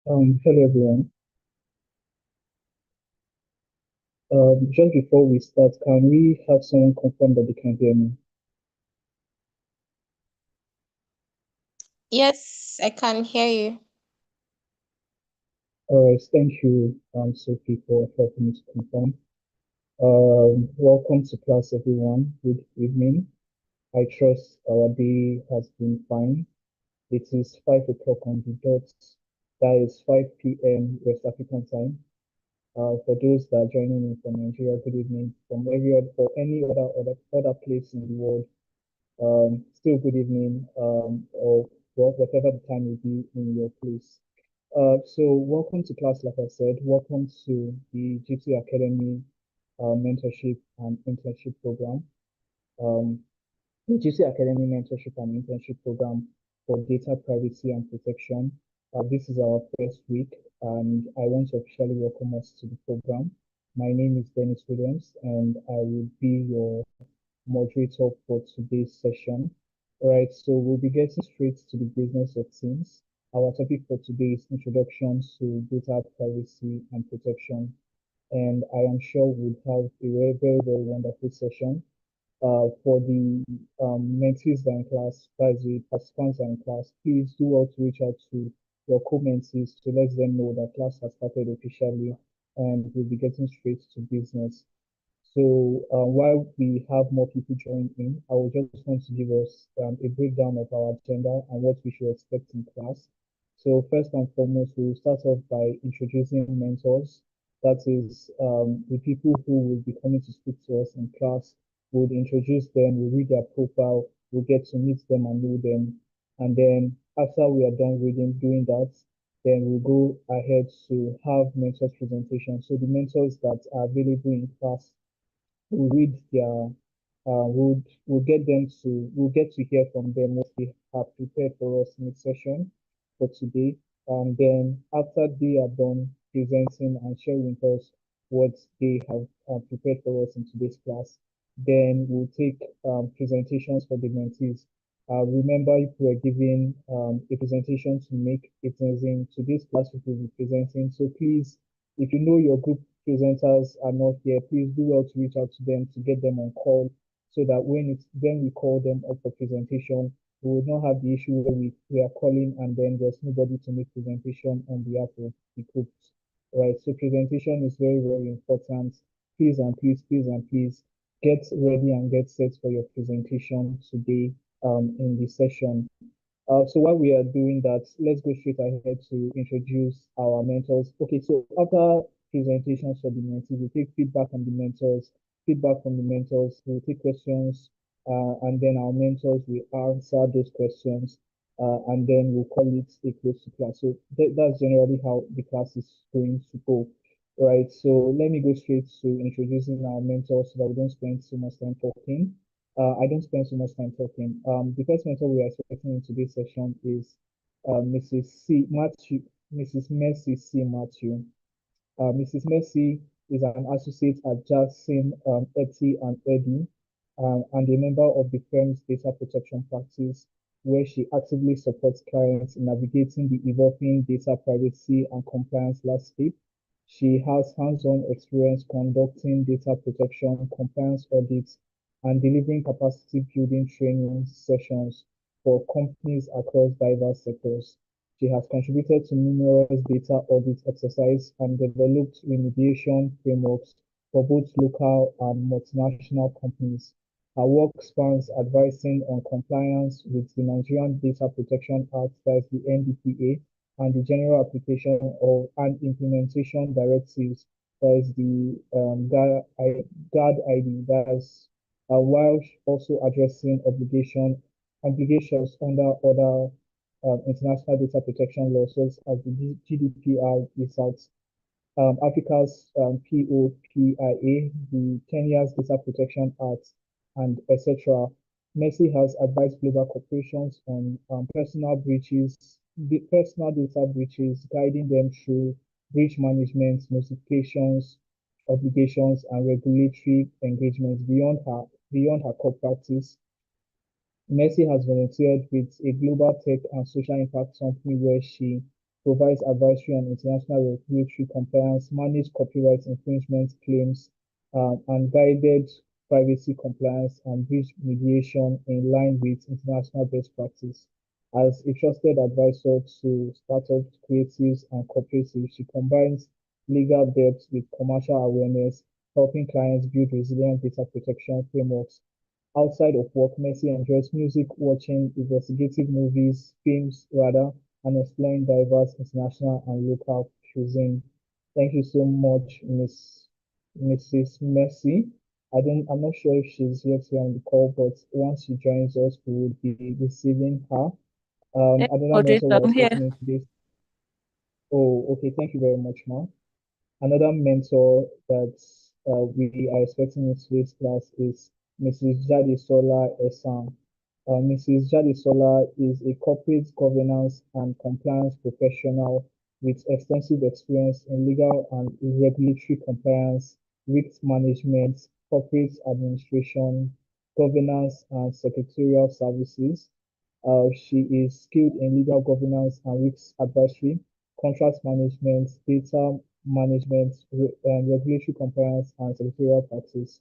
Hello everyone. Just before we start, can we have someone confirm that they can hear me? Yes, I can hear you. All right, thank you, Sophie, for helping me to confirm. Welcome to class, everyone. Good evening. I trust our day has been fine. It is 5 o'clock on the dot. That is 5 p.m. West African time. For those that are joining in from Nigeria, good evening. From every other, or any other place in the world, still good evening, or whatever the time will be in your place. So welcome to class, like I said, welcome to the GT Academy mentorship and internship program. Um, the GT Academy mentorship and internship program for data privacy and protection. This is our first week, and I want to officially welcome us to the program. My name is Dennis Williams, and I will be your moderator for today's session. All right, so we'll be getting straight to the business of things. Our topic for today is introductions to data privacy and protection. And I am sure we'll have a very wonderful session. For the mentees that are in class, as the participants that are in class, please do all to reach out to your co-mentees to let them know that class has started officially and we'll be getting straight to business. So while we have more people joining in, I would just want to give us a breakdown of our agenda and what we should expect in class. So first and foremost, we will start off by introducing mentors. That is the people who will be coming to speak to us in class. We'll introduce them, we'll read their profile, we'll get to meet them and know them. And then after we are done doing that, then we'll go ahead to have mentors presentation. So the mentors that are available in class we'll read their we'll get to hear from them what they have prepared for us in the session for today. And then after they are done presenting and sharing with us what they have prepared for us in today's class, then we'll take presentations for the mentees. Remember, if we're given a presentation to make, it is in today's class we will be presenting. So please, if you know your group presenters are not here, please do well to reach out to them to get them on call so that when we call them up for presentation, we will not have the issue where we are calling and then there's nobody to make presentation on behalf of the group. Right. So presentation is very important. Please get ready and get set for your presentation today in the session. So while we are doing that, let's go straight ahead to introduce our mentors. Okay, so after presentations for the mentors, we take feedback from the mentors, we'll take questions, and then our mentors will answer those questions, and then we'll call it a close to class. So that's generally how the class is going to go. Right, so let me go straight to introducing our mentors so that we don't spend so much time talking. I don't spend so much time talking. The first mentor we are expecting in today's session is Mrs. C. Matthew, Mrs. Mercy C. Matthew. Mrs. Mercy is an associate at Jackson, Etty and Eddy, and a member of the firm's data protection practice, where she actively supports clients in navigating the evolving data privacy and compliance landscape. She has hands-on experience conducting data protection, compliance audits, and delivering capacity building training sessions for companies across diverse sectors. She has contributed to numerous data audit exercises and developed remediation frameworks for both local and multinational companies. Her work spans advising on compliance with the Nigerian Data Protection Act, that's the NDPA, and the general application of and implementation directives, that is the GAD ID, that's while also addressing obligations under other international data protection laws, such as the GDPR results, Africa's POPIA, the Kenya's Data Protection Act, and etc. Mercy has advised global corporations on personal data breaches, guiding them through breach management, notifications, obligations, and regulatory engagements beyond her core practice. Mercy has volunteered with a global tech and social impact company where she provides advisory on international regulatory compliance, manage copyright infringement claims, and guided privacy compliance and breach mediation in line with international best practice. As a trusted advisor to startups, creatives, and cooperatives, she combines legal depth with commercial awareness, helping clients build resilient data protection frameworks. Outside of work, Messi enjoys music, watching investigative movies, films rather, and exploring diverse international and local cuisine. Thank you so much, Mrs. Messi. I'm not sure if she's yet here on the call, but once she joins us, we will be receiving her. Yes, Another mentor moderator, we're I'm expecting here. in today's. Oh, okay. Thank you very much, ma'am. Another mentor that we are expecting in today's class is Mrs. Jadisola Esan. Mrs. Jadisola is a corporate governance and compliance professional with extensive experience in legal and regulatory compliance, risk management, corporate administration, governance, and secretarial services. She is skilled in legal governance and risk advisory, contract management, data management, regulatory compliance, and secretarial practice.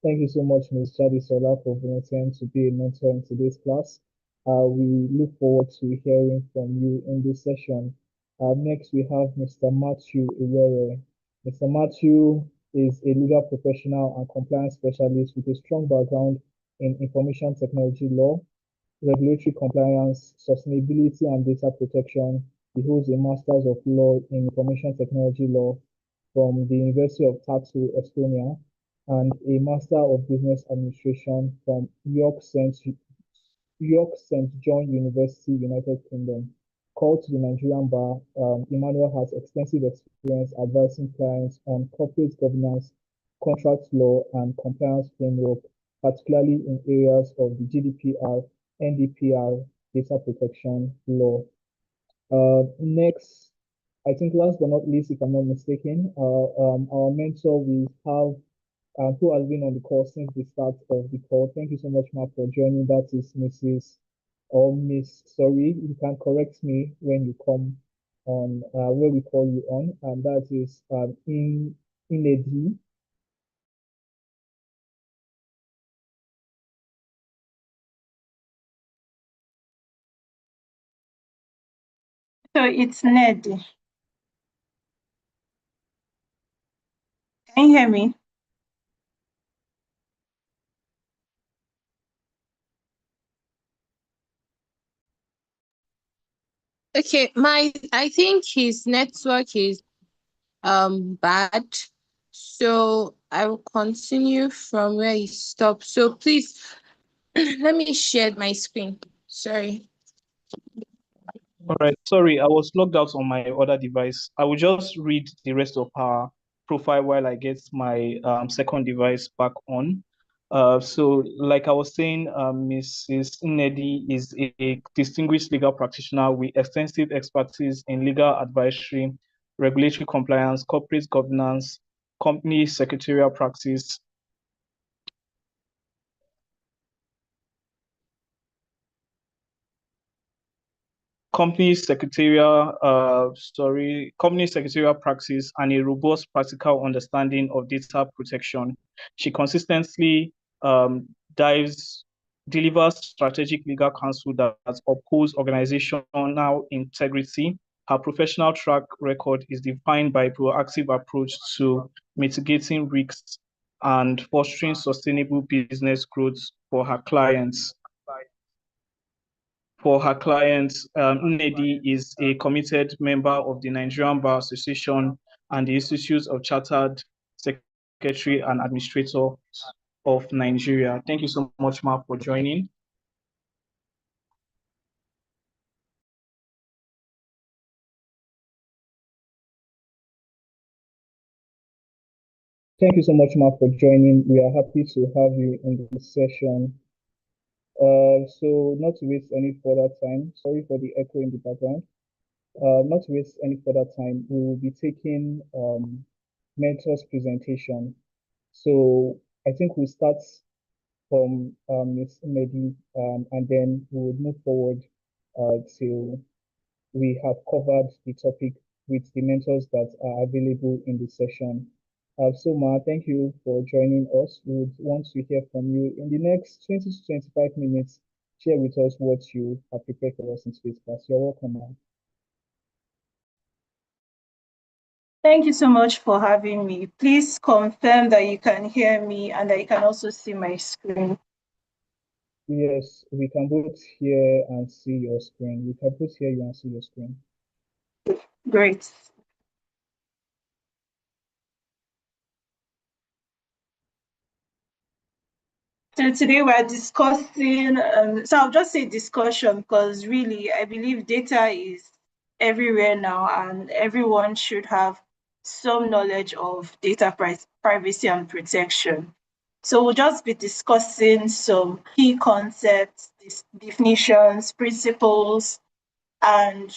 Thank you so much, Ms. Jadisola, for volunteering to be a mentor in today's class. We look forward to hearing from you in this session. Next, we have Mr. Matthew Iwere. Mr. Matthew is a legal professional and compliance specialist with a strong background in information technology law, regulatory compliance, sustainability, and data protection. He holds a Master's of Law in Information Technology Law from the University of Tartu, Estonia, and a Master of Business Administration from York St. John University, United Kingdom. Called to the Nigerian bar, Emmanuel has extensive experience advising clients on corporate governance, contract law, and compliance framework, particularly in areas of the GDPR, NDPR, data protection law. Next, I think last but not least, if I'm not mistaken, our mentor we have who has been on the call since the start of the call. Thank you so much, Mark, for joining. That is Mrs. or Miss, sorry, you can correct me when you come on where we call you on, and that is Inedi. So it's Ned. Can you hear me? Okay, I think his network is bad. So I will continue from where he stopped. So please let me share my screen. Sorry. All right, sorry, I was logged out on my other device. I will just read the rest of her profile while I get my second device back on. So, like I was saying, Mrs. Nnedi is a distinguished legal practitioner with extensive expertise in legal advisory, regulatory compliance, corporate governance, company secretarial practice, company secretarial practice and a robust practical understanding of data protection. She consistently um, dives delivers strategic legal counsel that upholds organizational integrity. Her professional track record is defined by a proactive approach to mitigating risks and fostering sustainable business growth for her clients. Nnedi is a committed member of the Nigerian Bar Association and the Institute of Chartered Secretary and Administrator of Nigeria. Thank you so much, Mark, for joining. Thank you so much, Mark, for joining. We are happy to have you in this session. So not to waste any further time, sorry for the echo in the background. Not to waste any further time, we will be taking mentor's presentation. So I think we'll start from Ms. Medi, and then we will move forward till we have covered the topic with the mentors that are available in the session. So, Ma, thank you for joining us. We would want to hear from you in the next 20 to 25 minutes. Share with us what you have prepared for us in today's class. You're welcome, Ma. Thank you so much for having me. Please confirm that you can hear me and that you can also see my screen. Yes, we can both hear and see your screen. We can both hear you and see your screen. Great. So today we're discussing, so I'll just say discussion because really I believe data is everywhere now and everyone should have some knowledge of data privacy and protection. So we'll just be discussing some key concepts, definitions, principles, and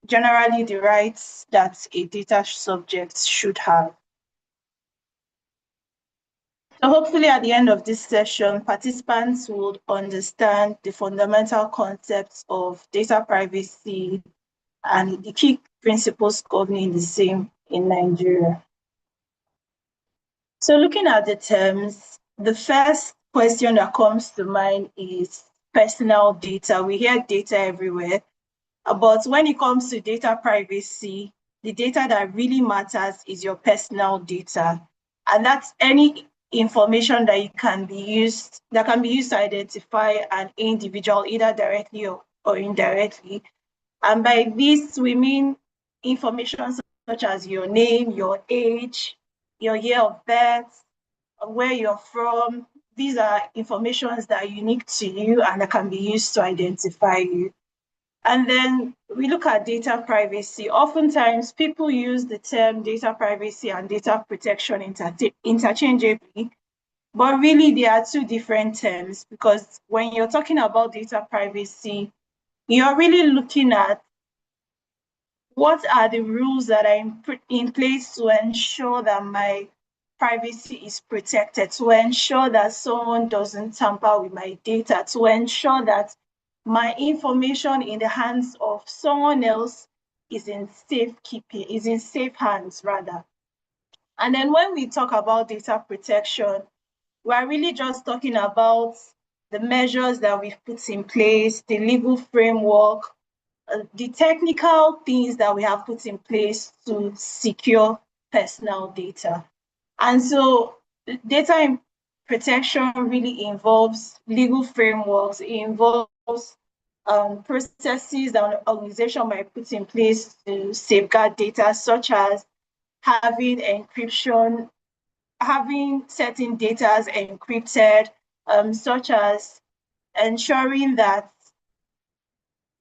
generally the rights that a data subject should have. So hopefully at the end of this session, participants would understand the fundamental concepts of data privacy and the key principles governing the same in Nigeria. So looking at the terms, the first question that comes to mind is personal data. We hear data everywhere, but when it comes to data privacy, the data that really matters is your personal data. And that's any information that can be used to identify an individual, either directly or indirectly. And by this, we mean information such as your name, your age, your year of birth, where you're from. These are informations that are unique to you and that can be used to identify you. And then we look at data privacy. Oftentimes, people use the term data privacy and data protection interchangeably, but really they are two different terms because when you're talking about data privacy, you're really looking at what are the rules that are in place to ensure that my privacy is protected, to ensure that someone doesn't tamper with my data, to ensure that my information in the hands of someone else is in safekeeping, is in safe hands rather. And then when we talk about data protection, we're really just talking about the measures that we've put in place, the legal framework, the technical things that we have put in place to secure personal data. And so data protection really involves legal frameworks, it involves processes that an organization might put in place to safeguard data, such as having encryption, having certain data encrypted, such as ensuring that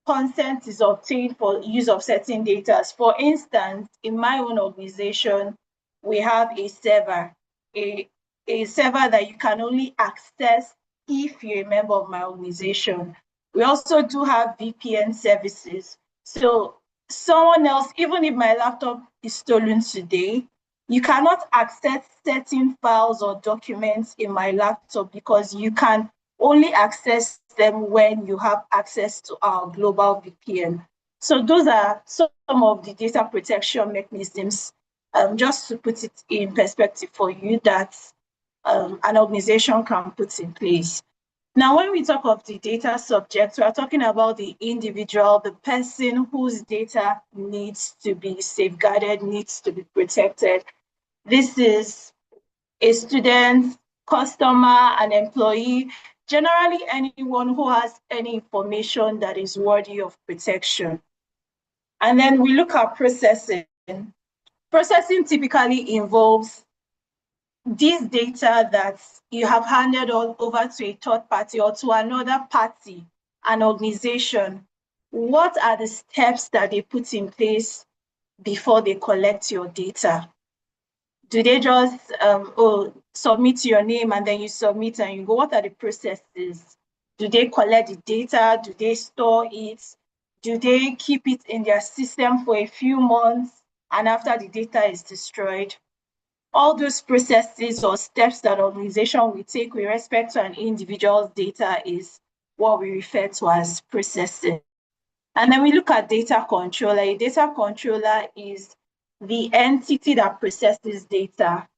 consent is obtained for use of certain data. For instance, in my own organization, we have a server, a server that you can only access if you're a member of my organization. We also do have VPN services. So someone else, even if my laptop is stolen today, you cannot access certain files or documents in my laptop because you can only access them when you have access to our global VPN. So those are some of the data protection mechanisms, just to put it in perspective for you, that an organization can put in place. Now, when we talk of the data subject, we are talking about the individual, the person whose data needs to be safeguarded, needs to be protected. This is a student, customer, an employee, generally anyone who has any information that is worthy of protection. And then we look at processing. Processing typically involves this data that you have handed over to a third party or to another party, an organization. What are the steps that they put in place before they collect your data? Do they just submit your name and then you submit and you go? What are the processes? Do they collect the data? Do they store it? Do they keep it in their system for a few months and after the data is destroyed? All those processes or steps that organization will take with respect to an individual's data is what we refer to as processing. And then we look at data controller. A data controller is the entity that processes data.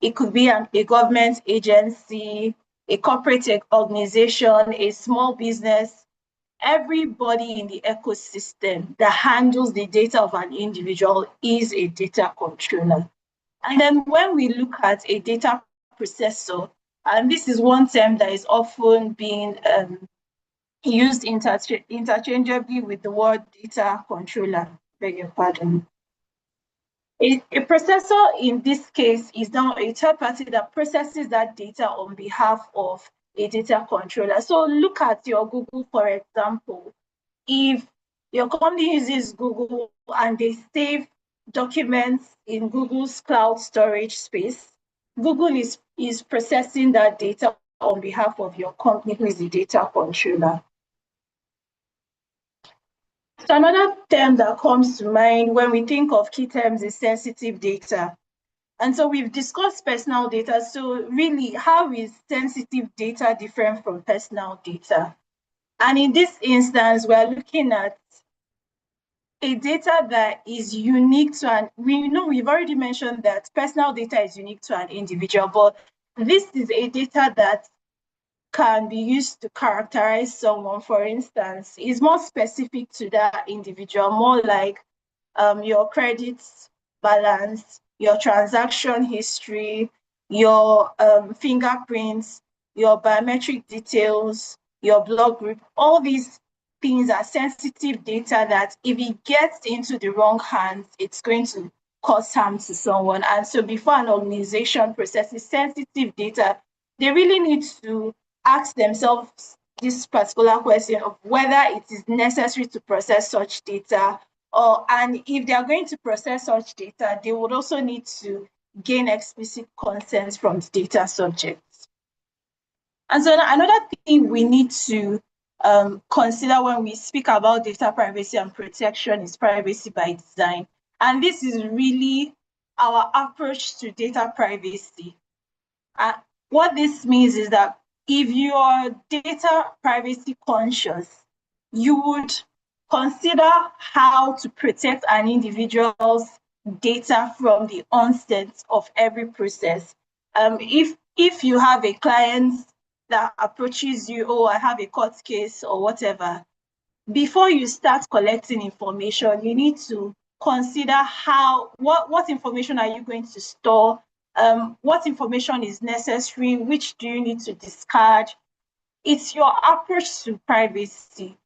It could be a government agency, a corporate organization, a small business. Everybody in the ecosystem that handles the data of an individual is a data controller. And then when we look at a data processor, and this is one term that is often being used interchangeably with the word data controller, beg your pardon. A processor in this case is now a third party that processes that data on behalf of a data controller. So look at your Google, for example. If your company uses Google and they save documents in Google's cloud storage space, Google is processing that data on behalf of your company, who is the data controller. So another term that comes to mind when we think of key terms is sensitive data. And so we've discussed personal data. So really, how is sensitive data different from personal data? And in this instance, we're looking at a data that is unique to we've already mentioned that personal data is unique to an individual, but this is a data that can be used to characterize someone. For instance, is more specific to that individual, more like your credit balance, your transaction history, your fingerprints, your biometric details, your blood group. All these things are sensitive data that if it gets into the wrong hands, it's going to cause harm to someone. And so before an organization processes sensitive data, they really need to ask themselves this particular question of whether it is necessary to process such data, and if they are going to process such data, they would also need to gain explicit consent from the data subjects. And so another thing we need to consider when we speak about data privacy and protection is privacy by design. And this is really our approach to data privacy. What this means is that if you are data privacy conscious, you would consider how to protect an individual's data from the onset of every process. If you have a client that approaches you, oh, I have a court case or whatever, before you start collecting information, you need to consider what information are you going to store, what information is necessary, which do you need to discard. It's your approach to privacy,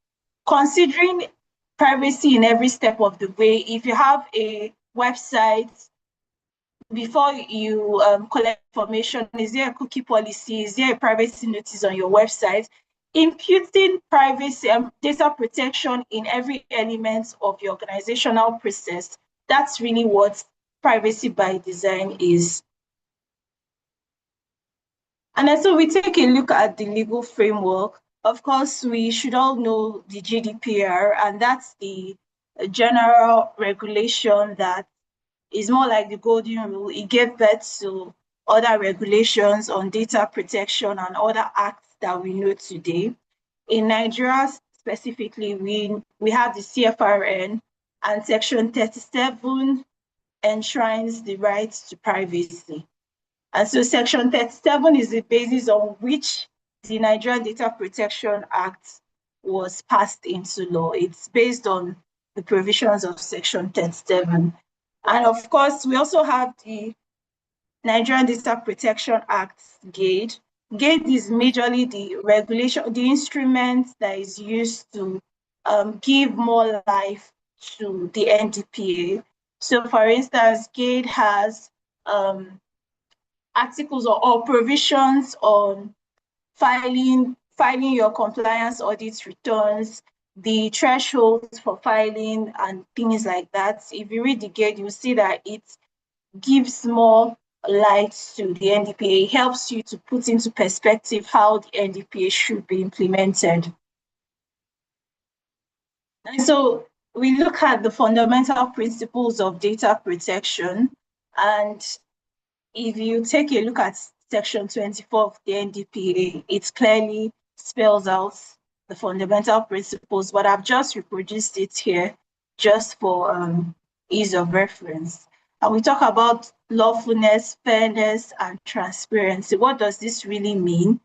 considering privacy in every step of the way. If you have a website, before you collect information, is there a cookie policy? Is there a privacy notice on your website? Imputing privacy and data protection in every element of your organizational process, that's really what privacy by design is. And then so we take a look at the legal framework. Of course, we should all know the GDPR, and that's the general regulation that is more like the golden rule. It gave birth to other regulations on data protection and other acts that we know today. In Nigeria specifically, we have the CFRN, and Section 37 enshrines the right to privacy. And so Section 37 is the basis on which the Nigerian Data Protection Act was passed into law. It's based on the provisions of Section 37. And of course, we also have the Nigerian Data Protection Act, GAID. GAID is majorly the regulation, the instrument that is used to give more life to the NDPA. So for instance, GAID has articles or provisions on filing your compliance audit returns, the thresholds for filing and things like that. If you read the GAID, you'll see that it gives more light to the NDPA. It helps you to put into perspective how the NDPA should be implemented. And so we look at the fundamental principles of data protection, and if you take a look at Section 24 of the NDPA, it clearly spells out the fundamental principles, but I've just reproduced it here just for ease of reference. And we talk about lawfulness, fairness, and transparency. What does this really mean?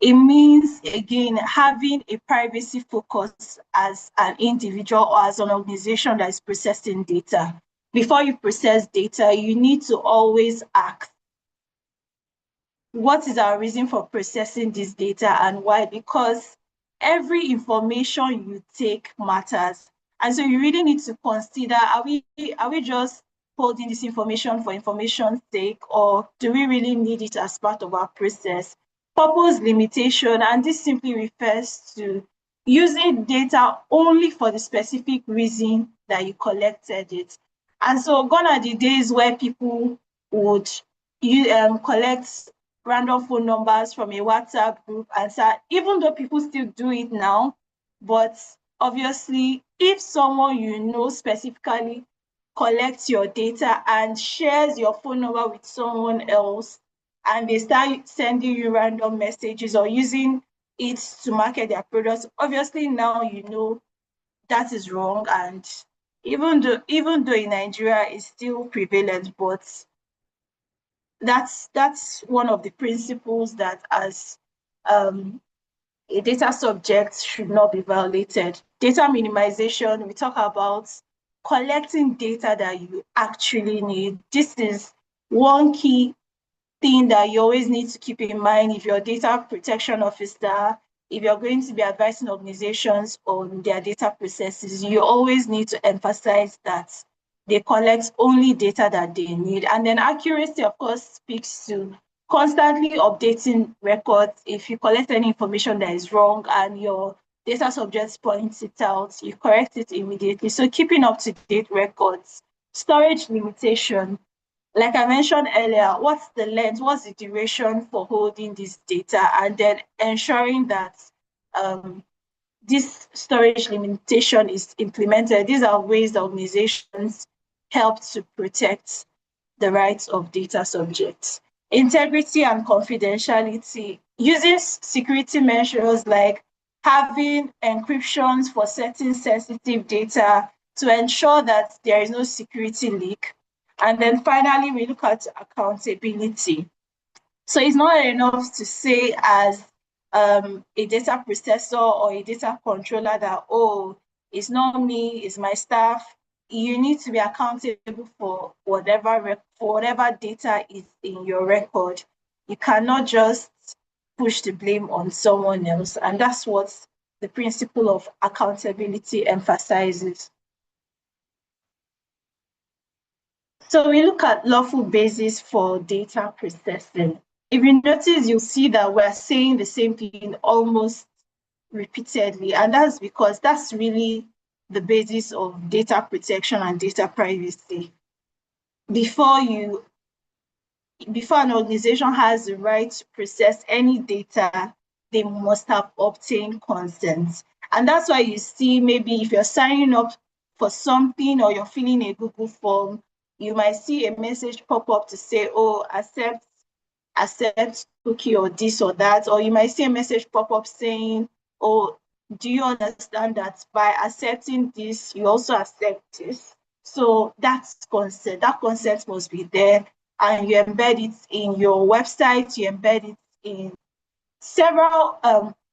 It means, again, having a privacy focus as an individual or as an organization that is processing data. Before you process data, you need to always ask, what is our reason for processing this data and why? Because every information you take matters. And so you really need to consider, are we just holding this information for information's sake, or do we really need it as part of our process? Purpose limitation, and this simply refers to using data only for the specific reason that you collected it. And so gone are the days where people would collect random phone numbers from a WhatsApp group and start, even though people still do it now, but obviously if someone you know specifically collects your data and shares your phone number with someone else, and they start sending you random messages or using it to market their products, obviously now you know that is wrong. And even though in Nigeria it's still prevalent, but that's one of the principles that as a data subject should not be violated. Data minimization, we talk about collecting data that you actually need. This is one key thing that you always need to keep in mind if you're a data protection officer, if you're going to be advising organizations on their data processes. You always need to emphasize that they collect only data that they need. And then accuracy, of course, speaks to constantly updating records. If you collect any information that is wrong and your data subject points it out, you correct it immediately. So keeping up to date records. Storage limitation, like I mentioned earlier, what's the length, what's the duration for holding this data, and then ensuring that this storage limitation is implemented. These are ways that organizations help to protect the rights of data subjects. Integrity and confidentiality, using security measures like having encryptions for certain sensitive data to ensure that there is no security leak. And then finally, we look at accountability. So it's not enough to say as a data processor or a data controller that, oh, it's not me, it's my staff. You need to be accountable for whatever data is in your record. You cannot just push the blame on someone else. And that's what the principle of accountability emphasizes. So we look at lawful basis for data processing. If you notice, you'll see that we're saying the same thing almost repeatedly, and that's because that's really the basis of data protection and data privacy. Before an organization has the right to process any data, they must have obtained consent. And that's why you see, maybe if you're signing up for something or you're filling a Google form, you might see a message pop up to say, oh, accept cookie or this or that, or you might see a message pop up saying, oh, do you understand that by accepting this, you also accept this? So that's consent. That consent must be there, and you embed it in your website, you embed it in several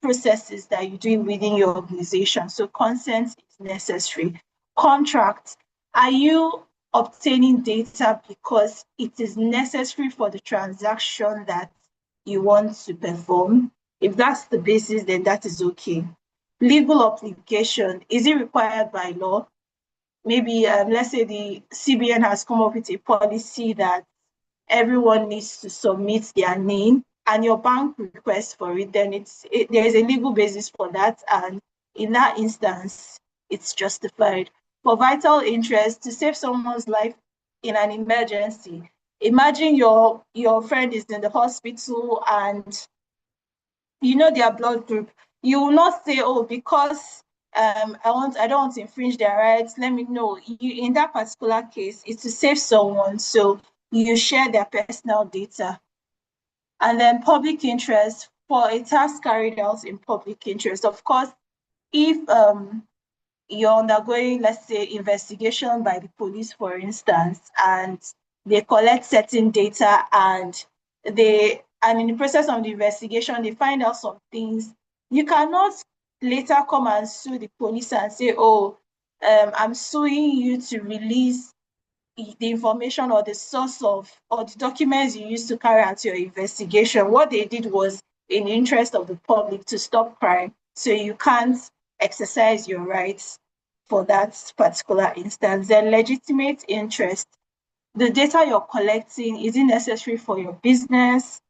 processes that you do within your organization. So consent is necessary. Contract, are you obtaining data because it is necessary for the transaction that you want to perform? If that's the basis, then that is okay. Legal obligation, is it required by law? Maybe let's say the CBN has come up with a policy that everyone needs to submit their name and your bank requests for it, then there is a legal basis for that, and in that instance, it's justified. For vital interest, to save someone's life in an emergency. Imagine your friend is in the hospital and you know their blood group. You will not say, oh, because I don't want to infringe their rights, let me know. In that particular case, it's to save someone, so you share their personal data. And then public interest, for a task carried out in public interest. Of course, if you're undergoing, let's say, investigation by the police, for instance, and they collect certain data, and in the process of the investigation, they find out some things, you cannot later come and sue the police and say, oh, I'm suing you to release the information or the source of or the documents you used to carry out your investigation. What they did was in the interest of the public to stop crime. So you can't exercise your rights for that particular instance. Then legitimate interest. The data you're collecting, is it necessary for your business?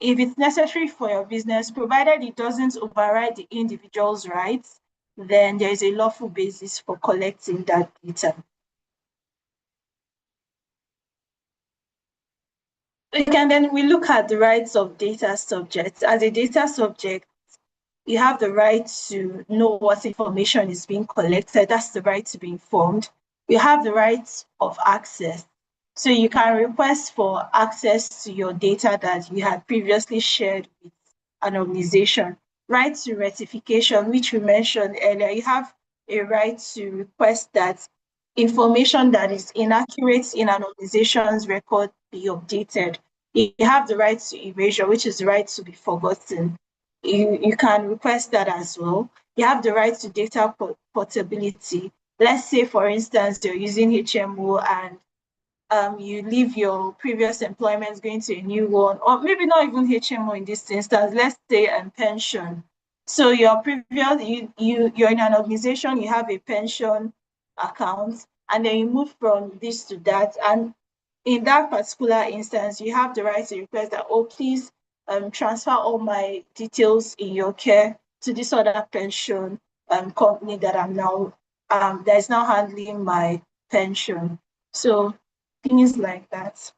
If it's necessary for your business, provided it doesn't override the individual's rights, then there is a lawful basis for collecting that data. And then we look at the rights of data subjects. As a data subject, you have the right to know what information is being collected. That's the right to be informed. You have the right of access. So you can request for access to your data that you had previously shared with an organization. Right to rectification, which we mentioned earlier. You have a right to request that information that is inaccurate in an organization's record be updated. You have the right to erasure, which is the right to be forgotten. You can request that as well. You have the right to data portability. Let's say, for instance, you're using HMO and you leave your previous employment going to a new one, or maybe not even HMO in this instance, let's say pension. So your previous, you're in an organization, you have a pension account, and then you move from this to that. And in that particular instance, you have the right to request that, oh, please transfer all my details in your care to this other pension company that I'm now, that is now handling my pension. So things like that.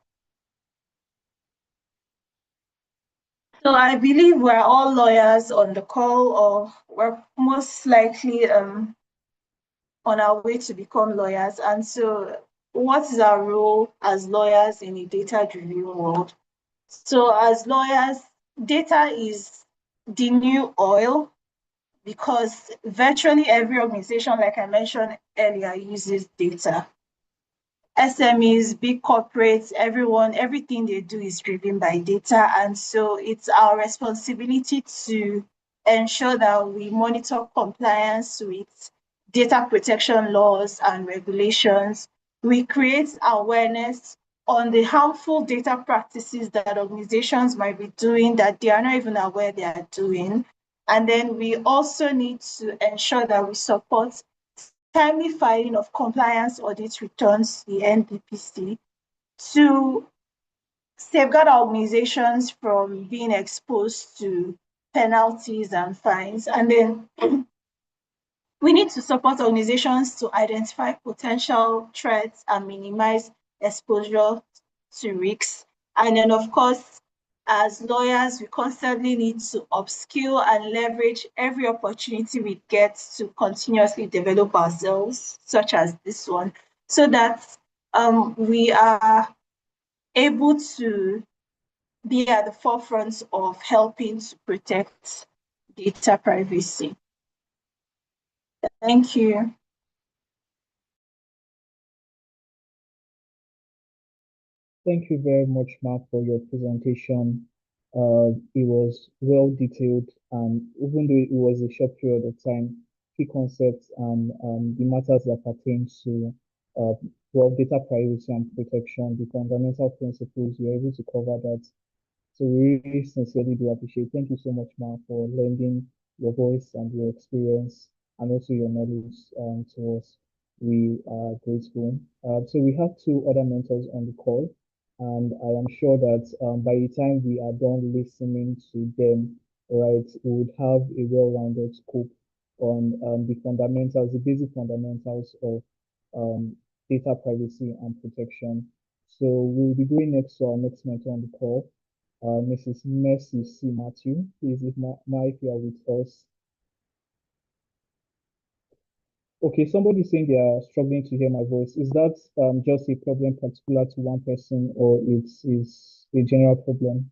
So I believe we're all lawyers on the call, or we're most likely on our way to become lawyers. And so what is our role as lawyers in a data-driven world? So as lawyers, data is the new oil, because virtually every organization, like I mentioned earlier, uses data. SMEs, big corporates, everyone, everything they do is driven by data. And so it's our responsibility to ensure that we monitor compliance with data protection laws and regulations. We create awareness on the harmful data practices that organizations might be doing that they are not even aware they are doing. And then we also need to ensure that we support timely filing of compliance audit returns to the NDPC to safeguard our organizations from being exposed to penalties and fines. And then we need to support organizations to identify potential threats and minimize exposure to risks. And then, of course, as lawyers, we constantly need to upskill and leverage every opportunity we get to continuously develop ourselves, such as this one, so that we are able to be at the forefront of helping to protect data privacy. Thank you. Thank you very much, Mark, for your presentation. It was well detailed, and even though it was a short period of time, key concepts and the matters that pertain to data privacy and protection, the fundamental principles, you're able to cover that. So we really sincerely do appreciate. Thank you so much, Mark, for lending your voice and your experience and also your knowledge to us. We are grateful. So we have two other mentors on the call, and I am sure that by the time we are done listening to them, right, we would have a well-rounded scope on the fundamentals, the basic fundamentals of data privacy and protection. So we'll be going next to our next mentor on the call, Mrs. Mercy C. Matthew. Please, if if you are with us. Okay, somebody's saying they are struggling to hear my voice. Is that just a problem particular to one person, or it's a general problem?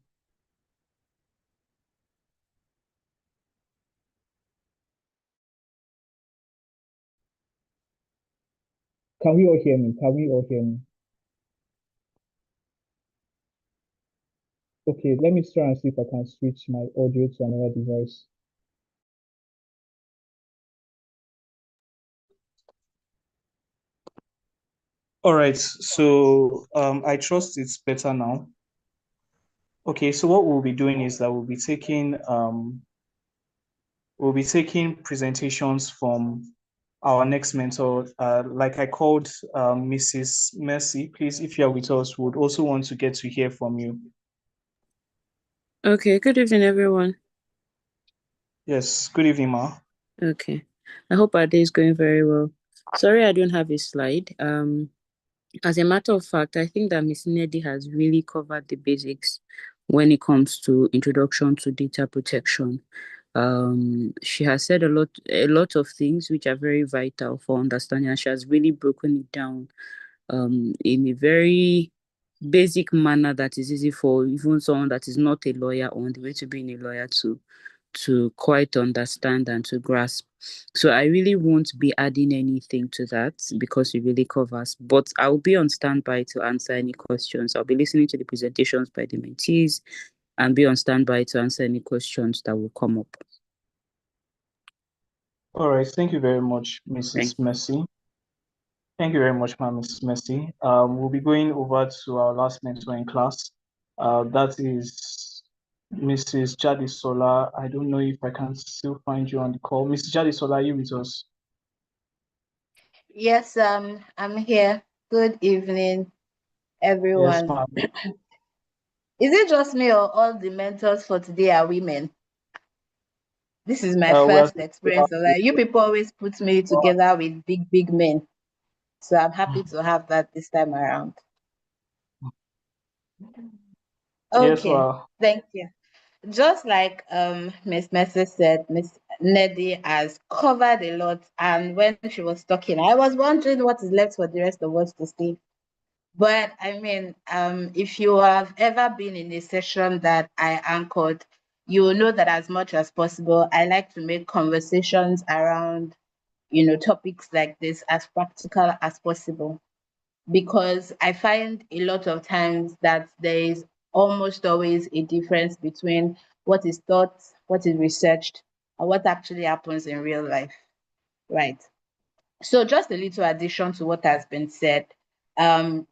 Can we all hear me? Can we all hear me? Okay, let me try and see if I can switch my audio to another device. All right, so I trust it's better now. Okay, so what we'll be doing is that we'll be taking presentations from our next mentor. Like I called Mrs. Mercy. Please, if you are with us, we would also want to get to hear from you. Okay, good evening, everyone. Yes, good evening, Ma. Okay, I hope our day is going very well. Sorry, I don't have a slide. As a matter of fact, I think that Miss Neddy has really covered the basics when it comes to introduction to data protection. She has said a lot of things which are very vital for understanding, and she has really broken it down in a very basic manner that is easy for even someone that is not a lawyer or on the way to being a lawyer to quite understand and to grasp. So I really won't be adding anything to that because it really covers. But I'll be on standby to answer any questions. I'll be listening to the presentations by the mentees and be on standby to answer any questions that will come up. All right, thank you very much, Mrs. Thank you. Mercy. Thank you very much, ma'am, Mrs. Mercy. We'll be going over to our last mentor in class. That is Mrs. Jadisola. I don't know if I can still find you on the call. Mrs. Jadisola, are you with us? Yes, I'm here. Good evening, Yes, everyone. ma'am. Is it just me or all the mentors for today are women? This is my We are first experience. Like, you people always put me together with big men. So I'm happy to have that this time around. Yes, Okay, well, thank you. Just like Miss Mercer said, Miss Neddy has covered a lot. And when she was talking, I was wondering what is left for the rest of us to say. But I mean, if you have ever been in a session that I anchored, you will know that as much as possible, I like to make conversations around, topics like this as practical as possible. Because I find a lot of times that there is almost always a difference between what is taught, what is researched, and what actually happens in real life, right? So just a little addition to what has been said. Um,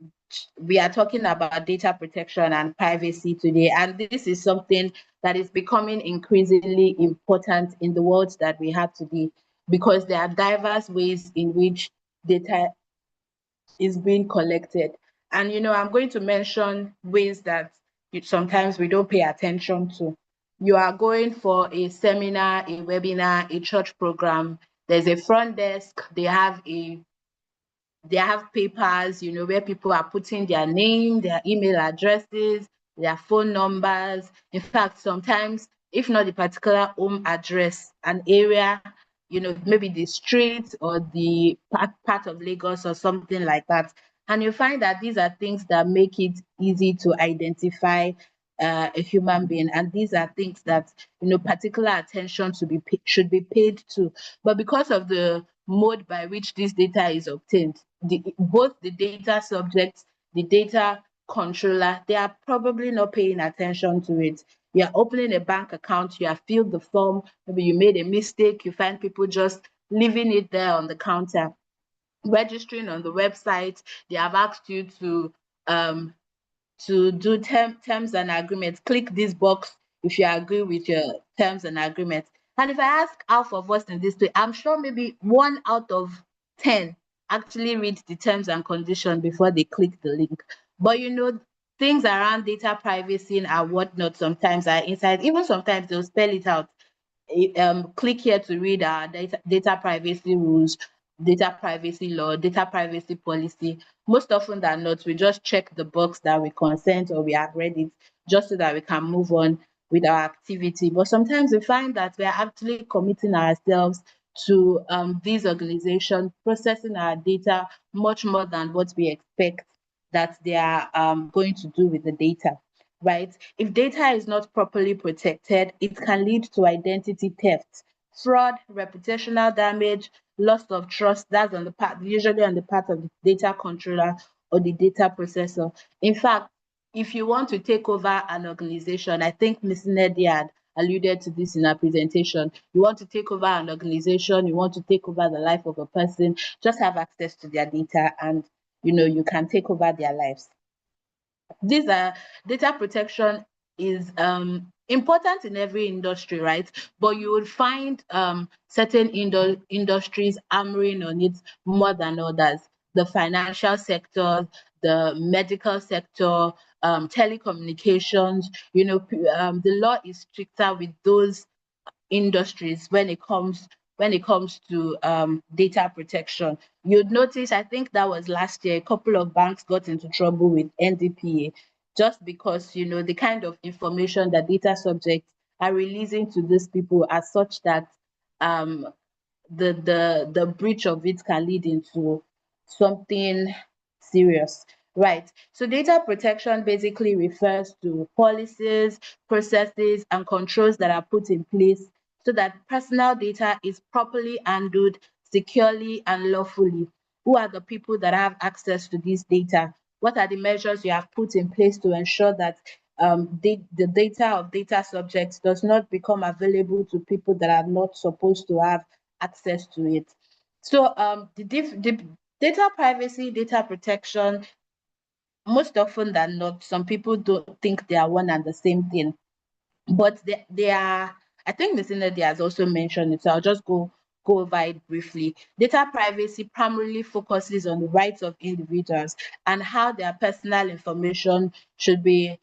we are talking about data protection and privacy today, and this is something that is becoming increasingly important in the world that we have today because there are diverse ways in which data is being collected. And I'm going to mention ways that sometimes we don't pay attention to. You are going for a seminar, a webinar, a church program. There's a front desk. They have papers, where people are putting their name, their email addresses, their phone numbers. In fact, sometimes, if not the particular home address, an area, maybe the street or the part of Lagos or something like that. And you find that these are things that make it easy to identify a human being. And these are things that, particular attention should be paid to. But because of the mode by which this data is obtained, both the data subjects, the data controller, they are probably not paying attention to it. You are opening a bank account, you have filled the form, maybe you made a mistake, you find people just leaving it there on the counter. Registering on the website, they have asked you um, to do terms and agreements. Click this box if you agree with your terms and agreements. And if I ask half of us in this way, I'm sure maybe 1 out of 10 actually read the terms and conditions before they click the link. But things around data privacy and whatnot sometimes are inside. Even sometimes they'll spell it out. Click here to read our data privacy rules, data privacy law, data privacy policy. Most often than not, we just check the box that we consent or we have read it just so that we can move on with our activity. But sometimes we find that we are actually committing ourselves to these organizations, processing our data much more than what we expect that they are going to do with the data, right? If data is not properly protected, it can lead to identity theft, fraud, reputational damage, loss of trust. That's on the part, usually on the part of the data controller or the data processor. In fact, if you want to take over an organization, I think Ms. Nedi had alluded to this in her presentation. You want to take over an organization, you want to take over the life of a person, just have access to their data, and you can take over their lives. These are data protection is important in every industry, right? But you would find certain industries hammering on it more than others. The financial sector, the medical sector, telecommunications. The law is stricter with those industries when it comes to data protection. You'd notice, I think that was last year, a couple of banks got into trouble with NDPA just because the kind of information that data subjects are releasing to these people are such that um the breach of it can lead into something serious. Right. So data protection basically refers to policies, processes, and controls that are put in place so that personal data is properly handled securely and lawfully. Who are the people that have access to this data? What are the measures you have put in place to ensure that the data of data subjects does not become available to people that are not supposed to have access to it? So the data privacy, data protection, most often than not, some people don't think they are one and the same thing, but they are. I think Ms. Inedi has also mentioned it, so I'll just go over it briefly. Data privacy primarily focuses on the rights of individuals and how their personal information should be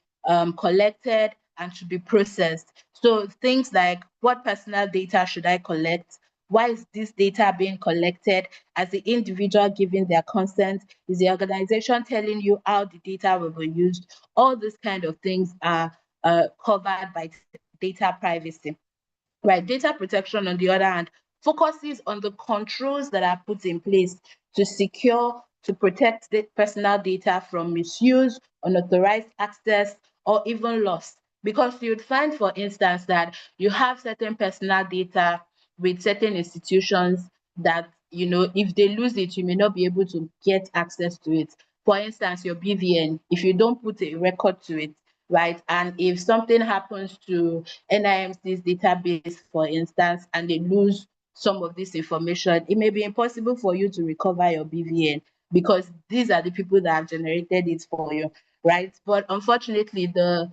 collected and should be processed. So things like, what personal data should I collect? Why is this data being collected? As the individual giving their consent? Is the organization telling you how the data will be used? All these kind of things are covered by data privacy. Right. Data protection, on the other hand, focuses on the controls that are put in place to protect the personal data from misuse, unauthorized access, or even loss. Because you'd find, for instance, that you have certain personal data with certain institutions that, if they lose it, you may not be able to get access to it. For instance, your BVN, if you don't put a record to it, right, and if something happens to NIMC's database, for instance, and they lose some of this information, it may be impossible for you to recover your BVN because these are the people that have generated it for you, right? But unfortunately, the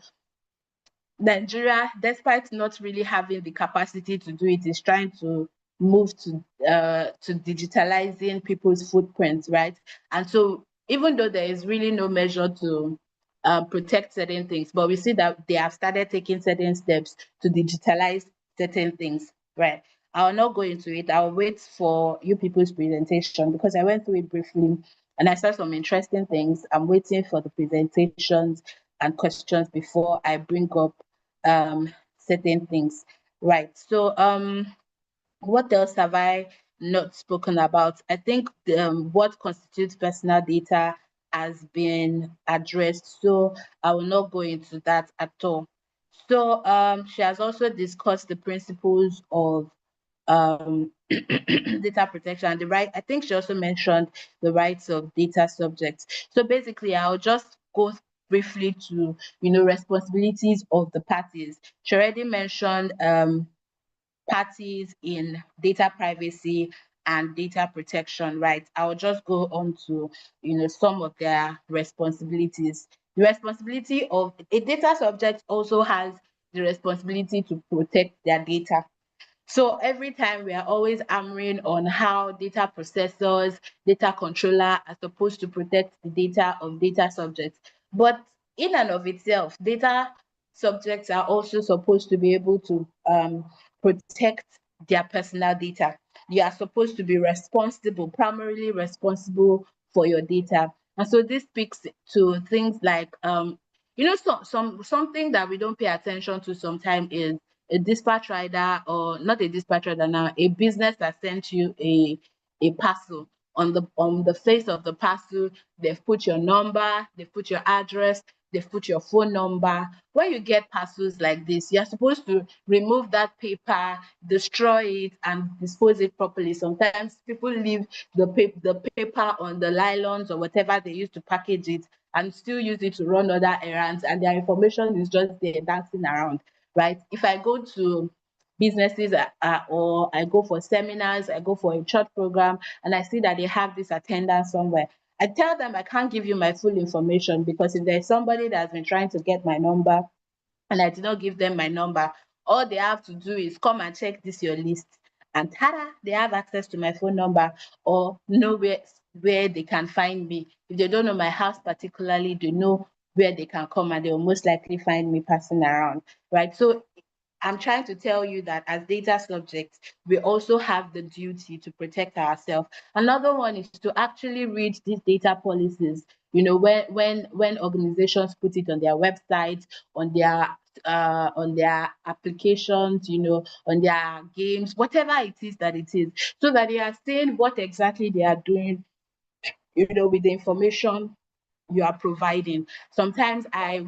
Nigeria, despite not really having the capacity to do it, is trying to move to digitalizing people's footprints, right? And so, even though there is really no measure to protect certain things, but we see that they have started taking certain steps to digitalize certain things, right? I'll not go into it. I'll wait for you people's presentation because I went through it briefly and I saw some interesting things. I'm waiting for the presentations and questions before I bring up certain things. Right. So what else have I not spoken about? I think what constitutes personal data has been addressed, so I will not go into that at all. So she has also discussed the principles of data protection and the right. I think she also mentioned the rights of data subjects. So basically, I'll just go briefly to responsibilities of the parties. She already mentioned parties in data privacy and data protection, right? I'll just go on to some of their responsibilities. The responsibility of a data subject also has the responsibility to protect their data. So every time we are always hammering on how data processors, data controller are supposed to protect the data of data subjects. But in and of itself, data subjects are also supposed to be able to protect their personal data. You are supposed to be responsible, primarily responsible for your data. And so this speaks to things like something that we don't pay attention to sometimes is a dispatch rider, or not a dispatch rider now, a business that sent you a parcel. On the face of the parcel, they've put your number, they've put your address, they've put your phone number. When you get parcels like this, you're supposed to remove that paper, destroy it, and dispose it properly. Sometimes people leave the paper on the nylons or whatever they use to package it and still use it to run other errands, and their information is just there dancing around, right? If I go to businesses or I go for seminars, I go for a church program, and I see that they have this attendance somewhere, I tell them I can't give you my full information, because if there's somebody that's been trying to get my number and I did not give them my number, all they have to do is come and check this your list, and tada, they have access to my phone number or know where they can find me. If they don't know my house particularly, they know where they can come, and they will most likely find me passing around, right? So I'm trying to tell you that as data subjects, we also have the duty to protect ourselves. Another one is to actually read these data policies. You know, when organizations put it on their websites, on their applications, you know, on their games, whatever it is that it is, so that they are saying what exactly they are doing, you know, with the information you are providing. Sometimes I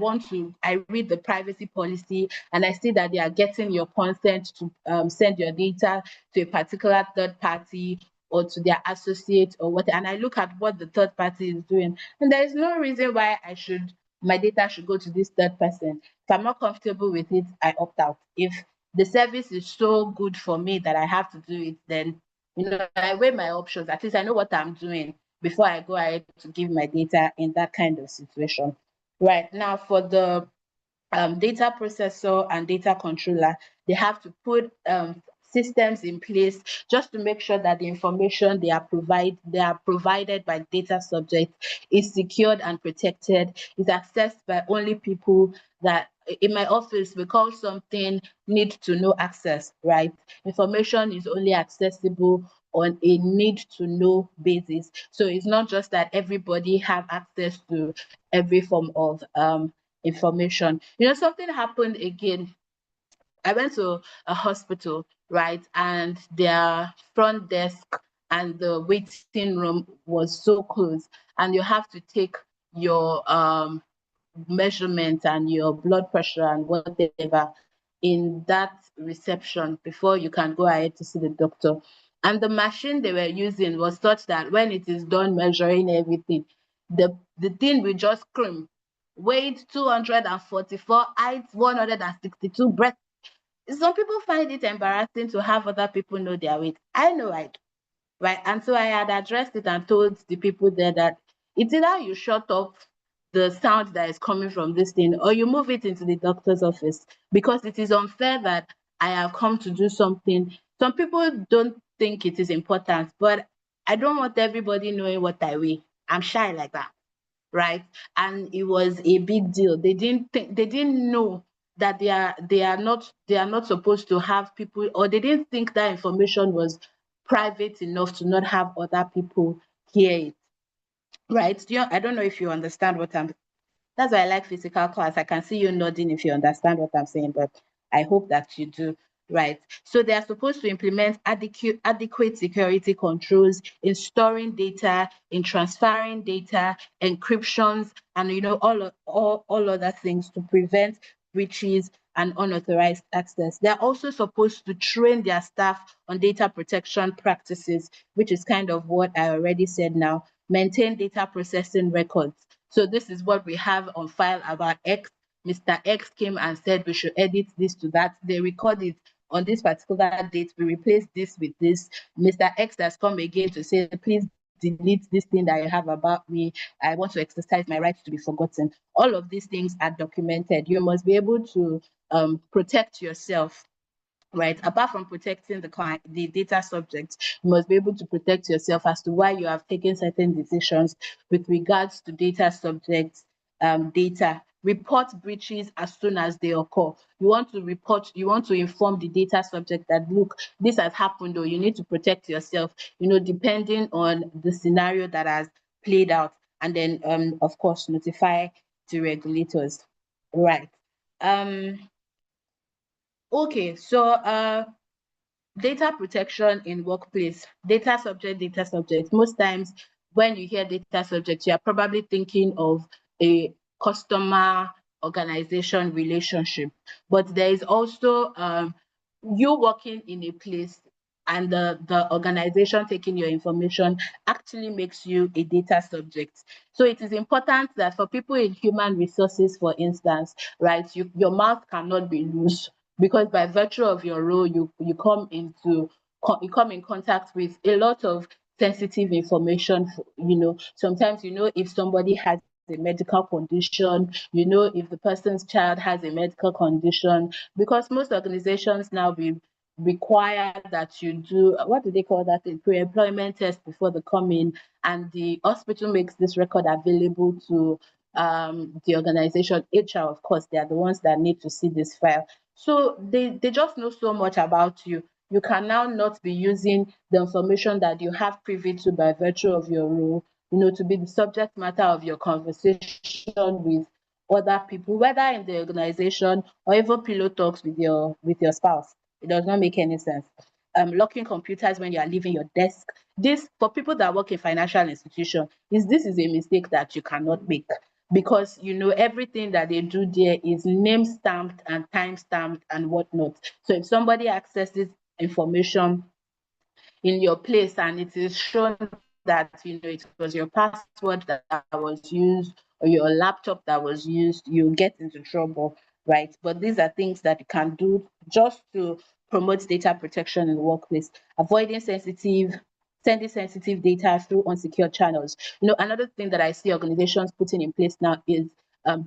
read the privacy policy and I see that they are getting your consent to send your data to a particular third party or to their associate or what, and I look at what the third party is doing, and there is no reason why my data should go to this third person. If I'm not comfortable with it, I opt out. If the service is so good for me that I have to do it, then I weigh my options. At least I know what I'm doing before I go ahead to give my data in that kind of situation. Right now, for the data processor and data controller, they have to put systems in place just to make sure that the information they are provided by data subjects is secured and protected, is accessed by only people that in my office we call something need to know access, right? Information is only accessible on a need to know basis. So it's not just that everybody have access to every form of information. Something happened again. I went to a hospital, right? And their front desk and the waiting room was so close. And you have to take your measurement and your blood pressure and whatever in that reception before you can go ahead to see the doctor. And the machine they were using was such that when it is done measuring everything, the thing will just scream. Weight 244, height 162, breath. Some people find it embarrassing to have other people know their weight. I know I do, right? And so I had addressed it and told the people there that it's either you shut off the sound that is coming from this thing or you move it into the doctor's office, because it is unfair that I have come to do something. Some people don't think it is important, but I don't want everybody knowing what I weigh. I'm shy like that, right? And it was a big deal. They didn't know that they are not supposed to have people, or they didn't think that information was private enough to not have other people hear it, right? I don't know if you understand what I'm that's why I like physical class. I can see you nodding if you understand what I'm saying, but I hope that you do. Right. So they are supposed to implement adequate security controls in storing data, in transferring data, encryptions, and all other things to prevent breaches and unauthorized access. They are also supposed to train their staff on data protection practices, which is kind of what I already said now. Maintain data processing records. So this is what we have on file about X. Mr. X came and said we should edit this to that. They record it on this particular date. We replace this with this. Mr. X has come again to say, please delete this thing that you have about me. I want to exercise my right to be forgotten. All of these things are documented. You must be able to protect yourself, right? Apart from protecting the client, the data subject, you must be able to protect yourself as to why you have taken certain decisions with regards to data subjects, data. Report breaches as soon as they occur. You want to inform the data subject that, look, this has happened, or you need to protect yourself, depending on the scenario that has played out. And then, of course, notify the regulators. Right. Okay, so data protection in workplace, data subject. Most times when you hear data subject, you are probably thinking of a customer organization relationship. But there is also you working in a place and the organization taking your information actually makes you a data subject. So it is important that for people in human resources, for instance, right, your mouth cannot be loose because by virtue of your role, you come into you come in contact with a lot of sensitive information. Sometimes if somebody has a medical condition, if the person's child has a medical condition, because most organizations now be require that you do, what do they call that, a pre-employment test before they come in, and the hospital makes this record available to the organization. HR, of course, they are the ones that need to see this file. So they just know so much about you. You can now not be using the information that you have privy to by virtue of your role, to be the subject matter of your conversation with other people, whether in the organization or even pillow talks with your spouse. It does not make any sense. Locking computers when you are leaving your desk. This, for people that work in financial institution, this is a mistake that you cannot make, because everything that they do there is name stamped and time stamped and whatnot. So if somebody accesses information in your place and it is shown that it was your password that was used or your laptop that was used, you get into trouble, right? But these are things that you can do just to promote data protection in the workplace. Avoiding sending sensitive data through unsecured channels. Another thing that I see organizations putting in place now is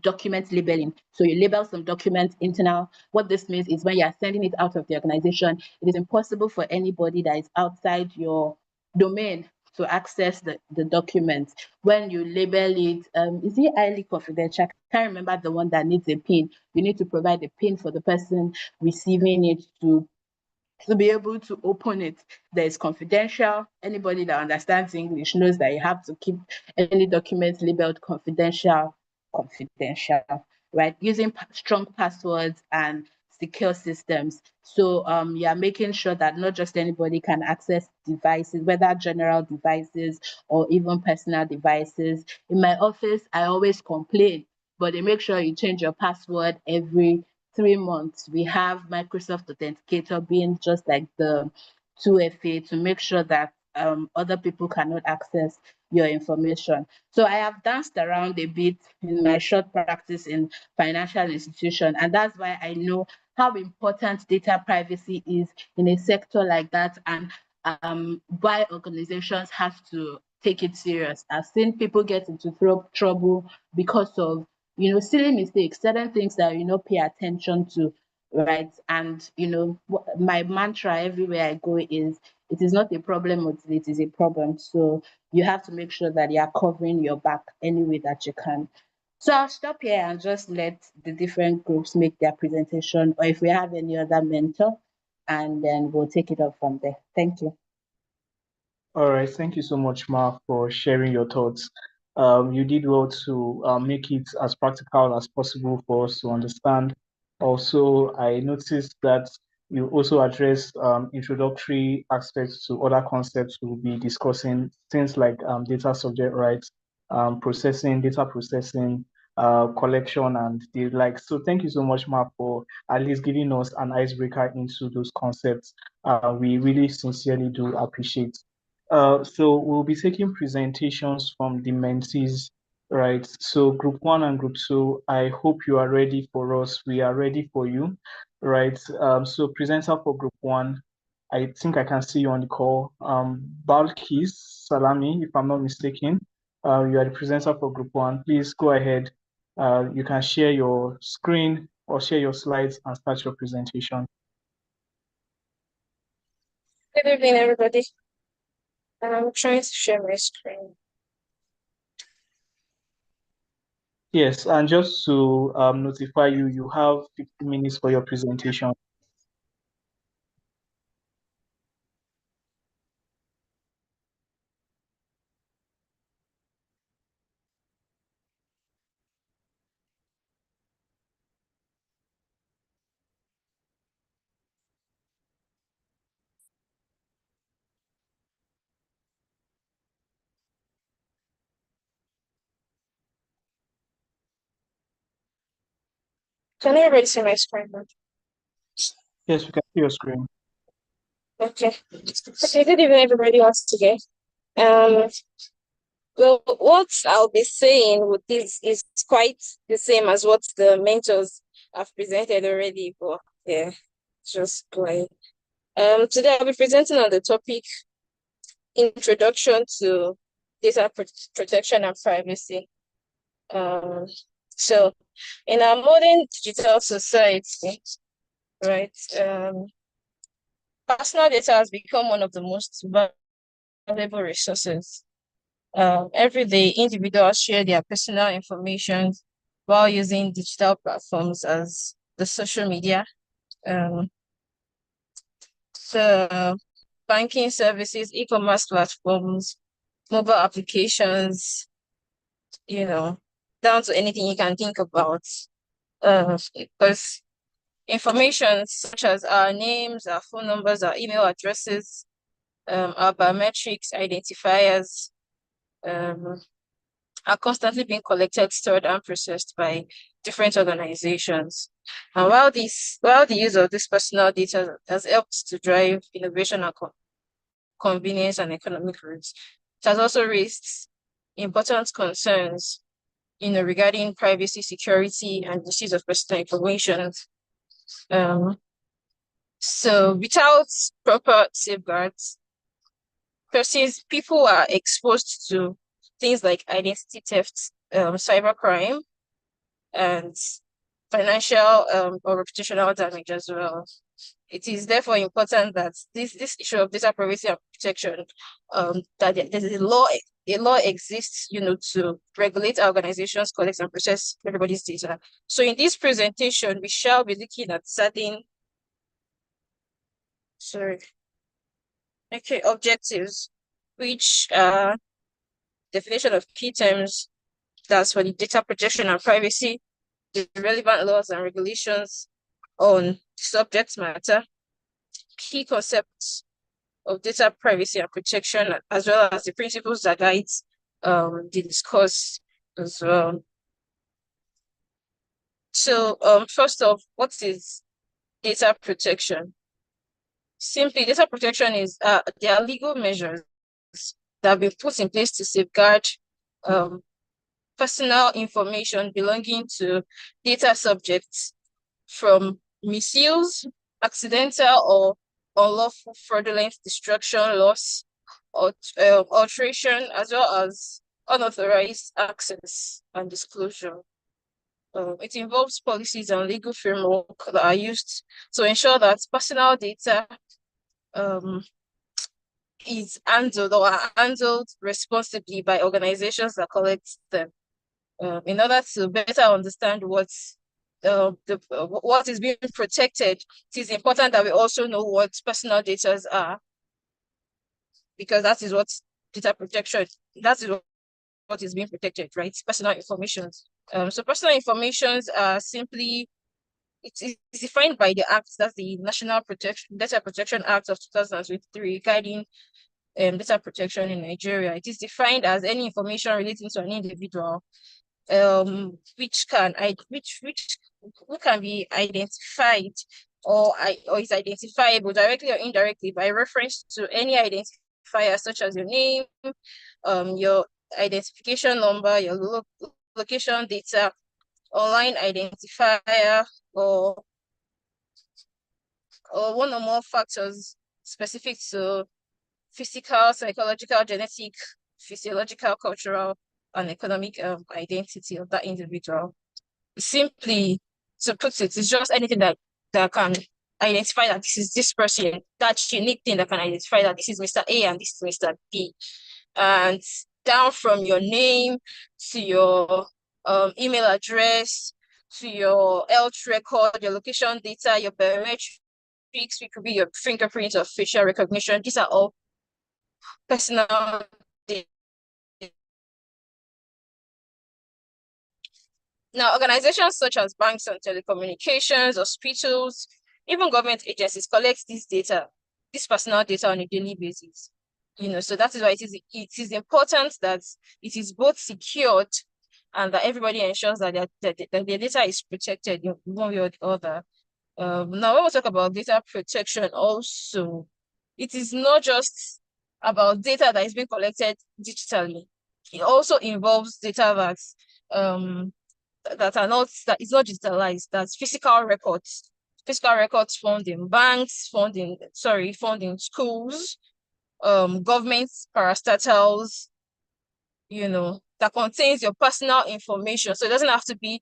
document labeling. So you label some documents internal. What this means is when you are sending it out of the organization, it is impossible for anybody that is outside your domain to access the document. When you label it, is it highly confidential? I can't remember the one that needs a PIN. You need to provide a PIN for the person receiving it to be able to open it. There is confidential. Anybody that understands English knows that you have to keep any document labeled confidential, right? Using strong passwords and secure systems. So you're making sure that not just anybody can access devices, whether general devices or even personal devices. In my office, I always complain, but they make sure you change your password every 3 months. We have Microsoft Authenticator being just like the 2FA to make sure that other people cannot access your information. So I have danced around a bit in my short practice in financial institution, and that's why I know how important data privacy is in a sector like that, and why organizations have to take it serious. I've seen people get into trouble because of silly mistakes, certain things that pay attention to, right? And my mantra everywhere I go is it is not a problem until it is a problem. So you have to make sure that you are covering your back any way that you can. So I'll stop here and just let the different groups make their presentation, or if we have any other mentor, and then we'll take it up from there. Thank you. All right, thank you so much, Mark, for sharing your thoughts. You did well to make it as practical as possible for us to understand. Also, I noticed that you also addressed introductory aspects to other concepts we'll be discussing, things like data subject rights, processing, data processing, collection, and the like. So thank you so much, Mark, for at least giving us an icebreaker into those concepts. We really sincerely do appreciate. So we'll be taking presentations from the mentees, right? So group one and group two, I hope you are ready for us. We are ready for you, right? So presenter for group one, I think I can see you on the call. Balkis Salami, if I'm not mistaken, you are the presenter for group one. Please go ahead. You can share your screen or share your slides and start your presentation. Good evening, everybody. I'm trying to share my screen. Yes, and just to notify you, you have 50 minutes for your presentation. Can everybody see my screen? Yes, we can see your screen. Okay. Okay, good evening, everybody, once again. Well, what I'll be saying with this is quite the same as what the mentors have presented already, but yeah, just go ahead. Today I'll be presenting on the topic Introduction to Data Protection and Privacy. So in our modern digital society, right, personal data has become one of the most valuable resources. Every day, individuals share their personal information while using digital platforms as the social media, the banking services, e-commerce platforms, mobile applications, down to anything you can think about. Because information such as our names, our phone numbers, our email addresses, our biometrics, identifiers, are constantly being collected, stored, and processed by different organizations. And while the use of this personal data has helped to drive innovation and convenience and economic growth, it has also raised important concerns, regarding privacy, security, and misuse of personal information. So without proper safeguards, people are exposed to things like identity theft, cybercrime, and financial or reputational damage as well. It is therefore important that this issue of data privacy and protection, that there's a law exists, to regulate organizations, collect and process everybody's data. So in this presentation, we shall be looking at certain objectives, which are definition of key terms, that's for the data protection and privacy, the relevant laws and regulations on the subject matter, key concepts of data privacy and protection, as well as the principles that guide the discourse as well. So first off, what is data protection? Simply, data protection is there are legal measures that have been put in place to safeguard personal information belonging to data subjects from misuse, accidental or unlawful fraudulent destruction, loss, or alteration, as well as unauthorized access and disclosure. It involves policies and legal framework that are used to ensure that personal data is handled or are handled responsibly by organizations that collect them. In order to better understand what is being protected, it is important that we also know what personal data are, because that is what data protection, that is what is being protected, right? Personal information. So personal information are simply, it is defined by the Act, that's the National Data Protection Act of 2003, guiding data protection in Nigeria. It is defined as any information relating to an individual, which can be identified or is identifiable directly or indirectly by reference to any identifier such as your name, your identification number, your location data, online identifier, or one or more factors specific to physical, psychological, genetic, physiological, cultural, and economic identity of that individual. Simply, to put it, it's just anything that can identify that this is this person, that unique thing that can identify that this is Mr. A and this is Mr. B. And down from your name to your email address, to your health record, your location data, your biometrics, it could be your fingerprint or facial recognition. These are all personal data. Now, organizations such as banks and telecommunications, hospitals, even government agencies collect this personal data on a daily basis. So that is why it is important that it is both secured and that everybody ensures that their data is protected in one way or the other. Now, when we talk about data protection, also, it is not just about data that is being collected digitally. It also involves data that is not digitalized. That's physical records found in banks, found in schools, government parastatals, that contains your personal information. So it doesn't have to be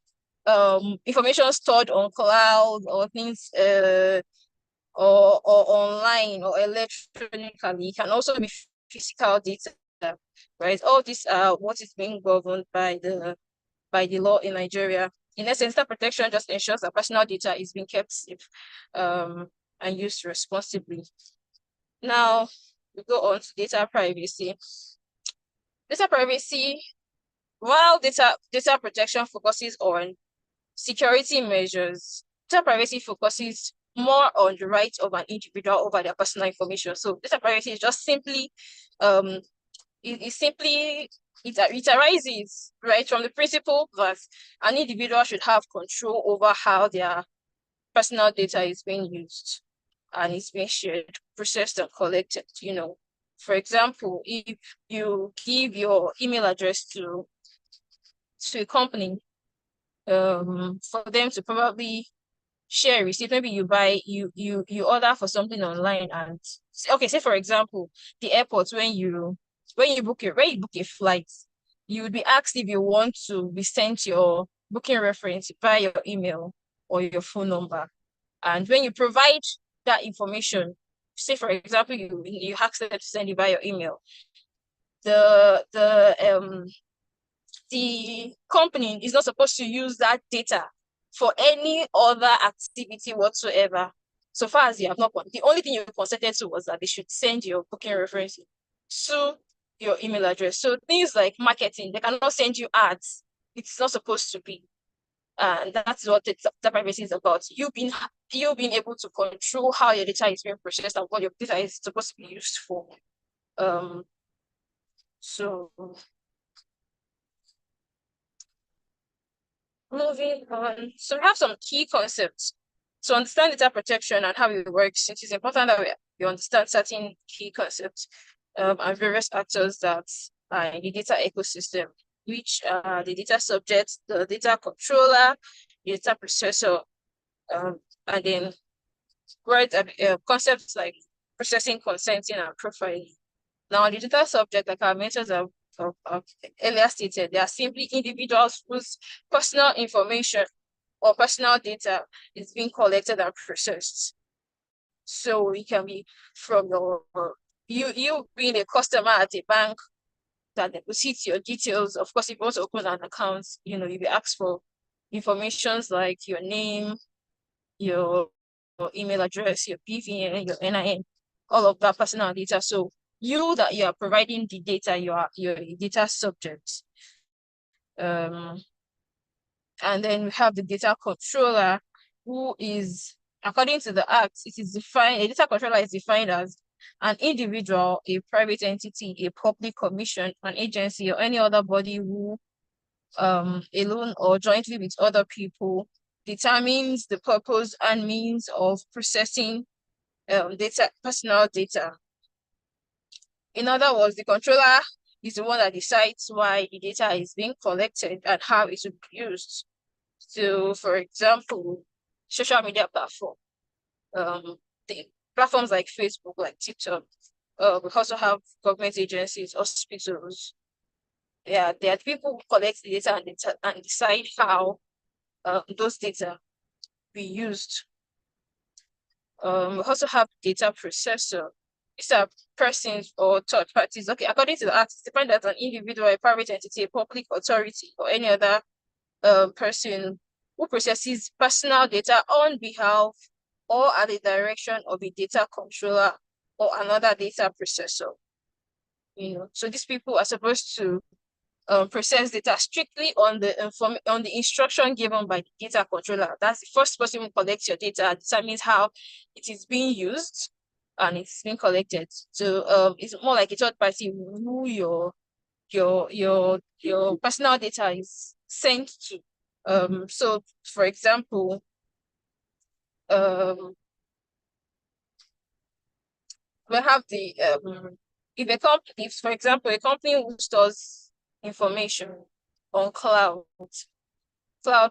information stored on cloud or things or online or electronically. It can also be physical data, right? All these are what is being governed by the law in Nigeria. In essence, data protection just ensures that personal data is being kept safe and used responsibly. Now we go on to data privacy. Data privacy, while data protection focuses on security measures, data privacy focuses more on the right of an individual over their personal information. So data privacy is just simply it arises right from the principle that an individual should have control over how their personal data is being used and it's being shared, processed, and collected. For example, if you give your email address to a company, for them to probably share a receipt, maybe you order for something online, and okay, say for example, the airport, when you book a flight, you would be asked if you want to be sent your booking reference via your email or your phone number. And when you provide that information, say for example, you ask them to send it via your email, the company is not supposed to use that data for any other activity whatsoever. So far as you have not, the only thing you consented to was that they should send your booking reference to your email address. So things like marketing, they cannot send you ads. It's not supposed to be. And that's what data privacy is about. You being able to control how your data is being processed and what your data is supposed to be used for. So moving on. So we have some key concepts. To understand data protection and how it works, it is important that we understand certain key concepts and various actors that are in the data ecosystem, which are the data subject, the data controller, the data processor, and then concepts like processing, consenting, and profiling. Now, the data subject, like our mentors have earlier stated, they are simply individuals whose personal information or personal data is being collected and processed. So it can be from you being a customer at a bank that deposits your details. Of course, if you want to open an account, you'll be asked for informations like your name, your email address, your BVN, your NIN, all of that personal data. So you are providing the data, you're a data subject. And then we have the data controller, who is, according to the Act, a data controller is defined as an individual, a private entity, a public commission, an agency, or any other body who, alone or jointly with other people, determines the purpose and means of processing personal data. In other words, the controller is the one that decides why the data is being collected and how it should be used. So, for example, social media platform, the platforms like Facebook, like TikTok, we also have government agencies, hospitals. Yeah, there are people who collect the data and decide how those data be used. We also have data processor. These are persons or third parties. Okay, according to the Act, it's defined as an individual, a private entity, a public authority, or any other person who processes personal data on behalf or at the direction of a data controller or another data processor. So these people are supposed to process data strictly on the instruction given by the data controller. That's the first person who collects your data, determines how it is being used and it's being collected. So it's more like a third party who your personal data sent to. So for example, we have the if for example a company who stores information on cloud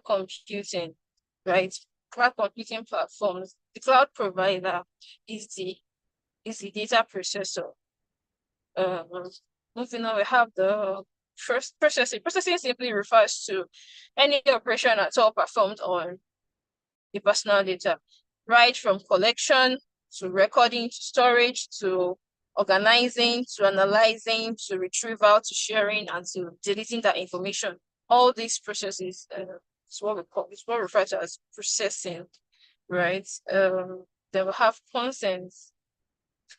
computing, right? Cloud computing platforms, the cloud provider is the data processor. Moving on, we have the first processing. Processing simply refers to any operation at all performed on the personal data, right from collection to recording to storage to organizing to analyzing to retrieval to sharing and to deleting that information. All these processes is what we refer to as processing, right? Then we have consent,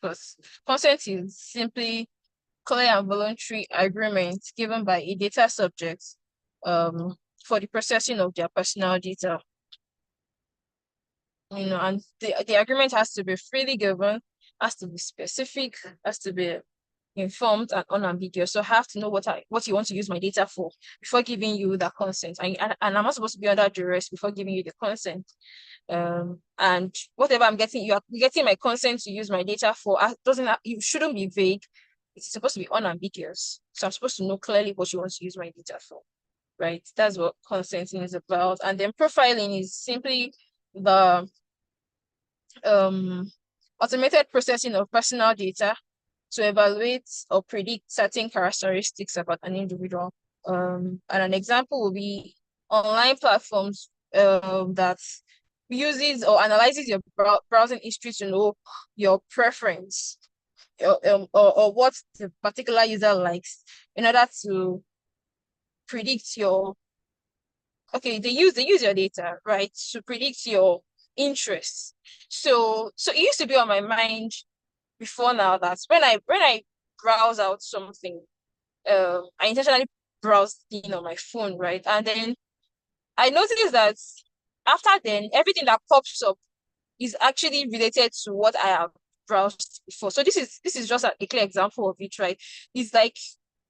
because consent is simply clear and voluntary agreement given by a data subject for the processing of their personal data. And the agreement has to be freely given, has to be specific, has to be informed and unambiguous. So I have to know what you want to use my data for before giving you the consent. And I'm not supposed to be under duress before giving you the consent. And whatever I'm getting, you're getting my consent to use my data for. You shouldn't be vague. It's supposed to be unambiguous. So I'm supposed to know clearly what you want to use my data for, right? That's what consenting is about. And then profiling is simply the automated processing of personal data to evaluate or predict certain characteristics about an individual. And an example will be online platforms that uses or analyzes your browsing history to know your preference or what the particular user likes in order to predict your they use your data, right, to predict your interests. So it used to be on my mind before now that when I browse out something, I intentionally browse in on my phone, right? And then I noticed that after then everything that pops up is actually related to what I have browsed before. So this is just a clear example of it, right? It's like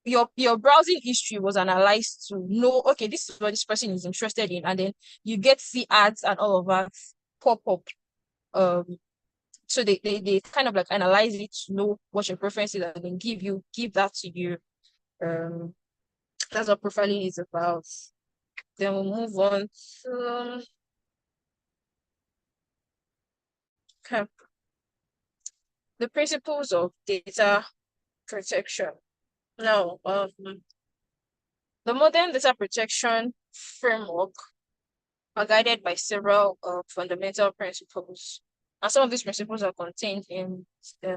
your browsing history was analyzed to know, okay, this is what this person is interested in, and then you get to see ads and all of that pop up. So they kind of like analyze it to know what your preference is and then give that to you. That's what profiling is about. Then we'll move on to the principles of data protection. Now, the modern data protection framework are guided by several fundamental principles. And some of these principles are contained in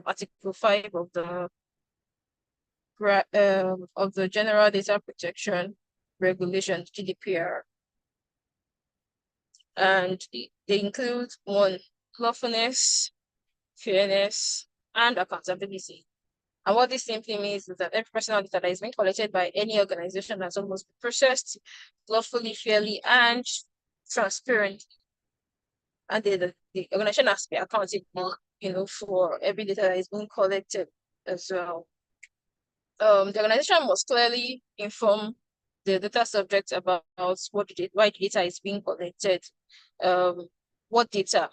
Article 5 of the General Data Protection Regulation, GDPR. And they include one, lawfulness, fairness, and accountability. And what this simply means is that every personal data that is being collected by any organization must be processed lawfully, fairly, and transparently. And the organization has to be accountable, for every data that is being collected as well. The organization must clearly inform the data subject about why the data is being collected, what data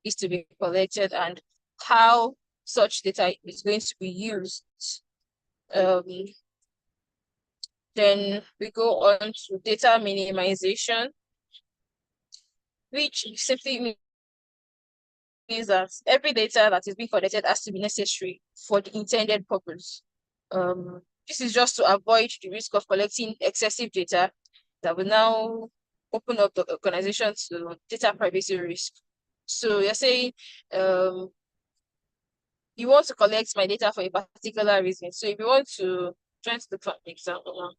is to be collected, and how such data is going to be used. Then we go on to data minimization, which simply means that every data that is being collected has to be necessary for the intended purpose. This is just to avoid the risk of collecting excessive data that will now open up the organization to data privacy risk. So you're saying you want to collect my data for a particular reason. So if you want to try to look at an example now,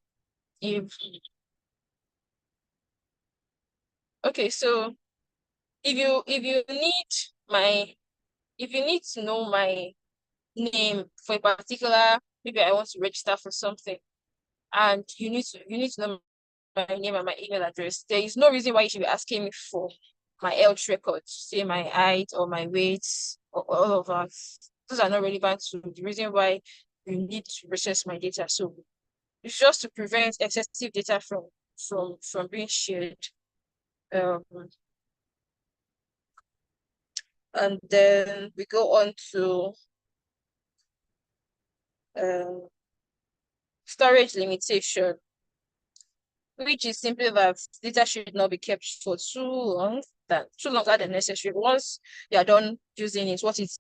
so if you need to know my name for a particular, maybe I want to register for something, and you need to know my name and my email address, there is no reason why you should be asking me for my health records, say my height or my weight or all of that. Those are not relevant to the reason why you need to process my data. So it's just to prevent excessive data from from being shared. And then we go on to storage limitation, which is simply that data should not be kept for too longer than necessary. Once you are done using it, once you've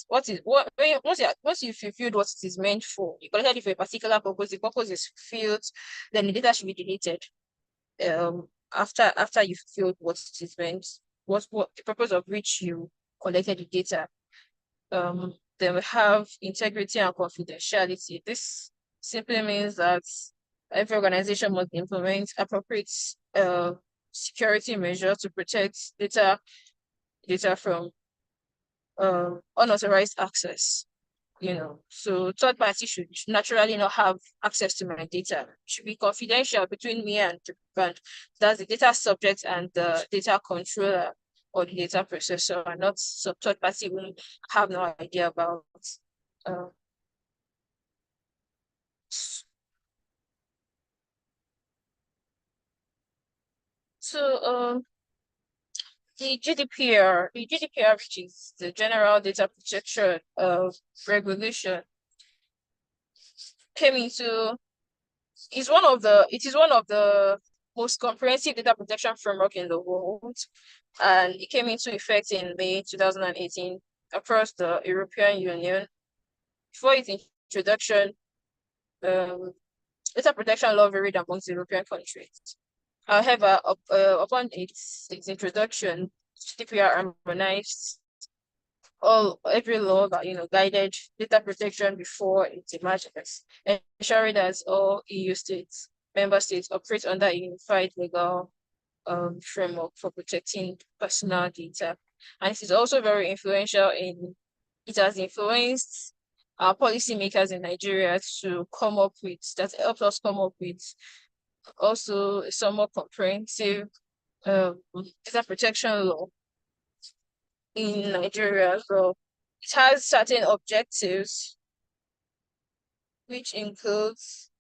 fulfilled what it is meant for, you collected it for a particular purpose, the purpose is fulfilled, then the data should be deleted. After you've fulfilled what it is meant, what the purpose of which you collected the data. Then we have integrity and confidentiality. This simply means that every organization must implement appropriate security measures to protect data from unauthorized access. So third party should naturally not have access to my data. It should be confidential between me and that's the data subject and the data controller or the data processor, and not some third party will have no idea about. So the GDPR, which is the General Data Protection Regulation, came into it is one of the most comprehensive data protection framework in the world, and it came into effect in May 2018 across the European Union. Before its introduction, data protection law varied amongst European countries. However, upon its introduction, GDPR harmonized every law that guided data protection before it emerges, ensuring that all EU member states operate under a unified legal framework for protecting personal data. And it is also very influential it has influenced our policymakers in Nigeria to help us come up with also a somewhat comprehensive data protection law in Nigeria as well. It has certain objectives, which includes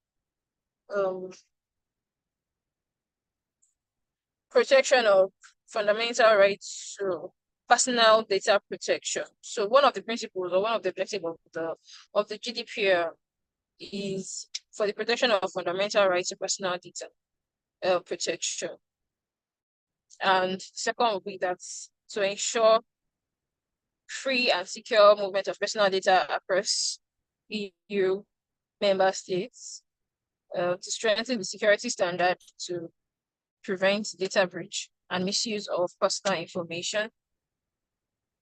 protection of fundamental rights to personal data protection. So one of the principles or one of the objectives of the GDPR is for the protection of fundamental rights to personal data protection. And second would be that to ensure free and secure movement of personal data across EU member states, to strengthen the security standard to prevent data breach and misuse of personal information,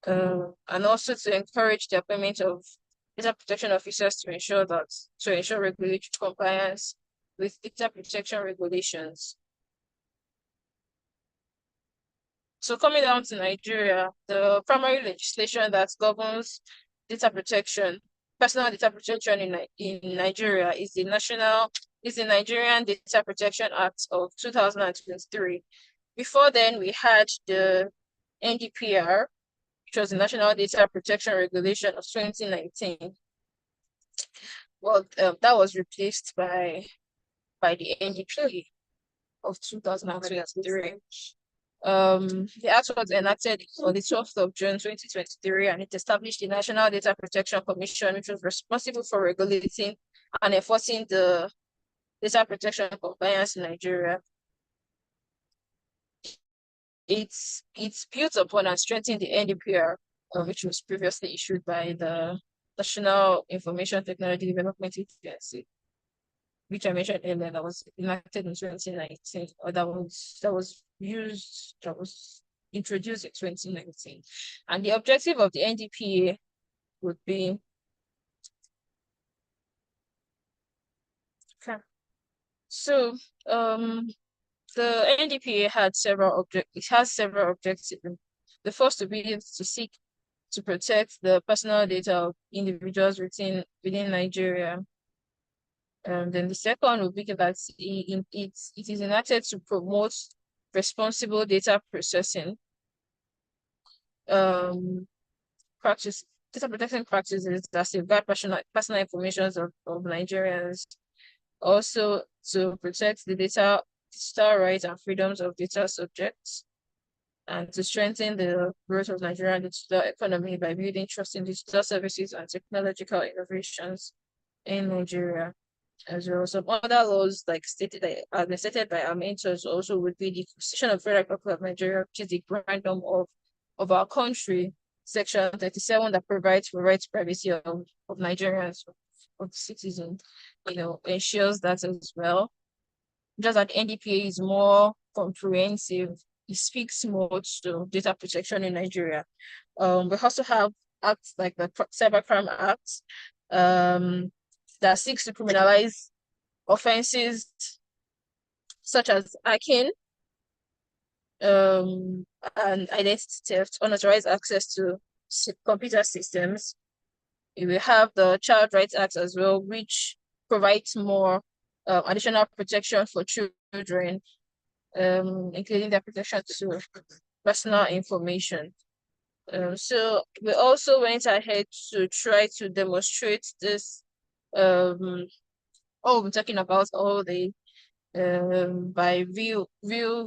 and also to encourage the appointment of data protection officers to ensure regulatory compliance with data protection regulations. So coming down to Nigeria, the primary legislation that governs personal data protection in Nigeria is the Nigerian Data Protection Act of 2023. Before then, we had the NDPR, which was the National Data Protection Regulation of 2019. Well, that was replaced by the NDP of 2023. The act was enacted on the 12th of June 2023, and it established the National Data Protection Commission, which was responsible for regulating and enforcing the data protection compliance in Nigeria. It's built upon and strengthened the NDPR, which was previously issued by the National Information Technology Development Agency, which I mentioned earlier, that was enacted in 2019, or that was introduced in 2019. And the objective of the NDPA would be so the NDPA has several objectives. The first to be to seek to protect the personal data of individuals within Nigeria. Then the second would be that it is enacted to promote responsible data processing data protection practices that safeguard personal information of Nigerians. Also to protect the data digital rights and freedoms of data subjects, and to strengthen the growth of Nigerian digital economy by building trust in digital services and technological innovations in Nigeria as well. Some other laws, like stated have been stated by our mentors, also would be the Constitution of the Federal Republic of Nigeria, which is the grandam of our country, Section 37, that provides for rights privacy of Nigerians, of citizens, ensures that as well. Just that NDPA is more comprehensive. It speaks more to data protection in Nigeria. We also have acts like the Cybercrime Act, that seeks to criminalize offenses such as hacking, and identity theft, unauthorized access to computer systems. We have the Child Rights Act as well, which provides more additional protection for children, including their protection to personal information. So we also went ahead to try to demonstrate this, all we're talking about all the by real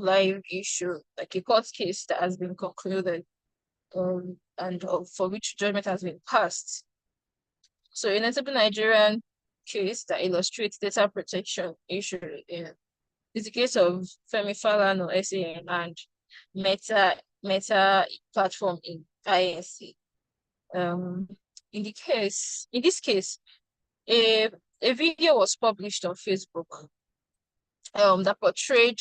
live issue, like a court case that has been concluded, and for which judgment has been passed. So in a typical Nigerian case that illustrates data protection issue is the case of Femi Falana SAN and Meta platform in INC. In this case, a video was published on Facebook that portrayed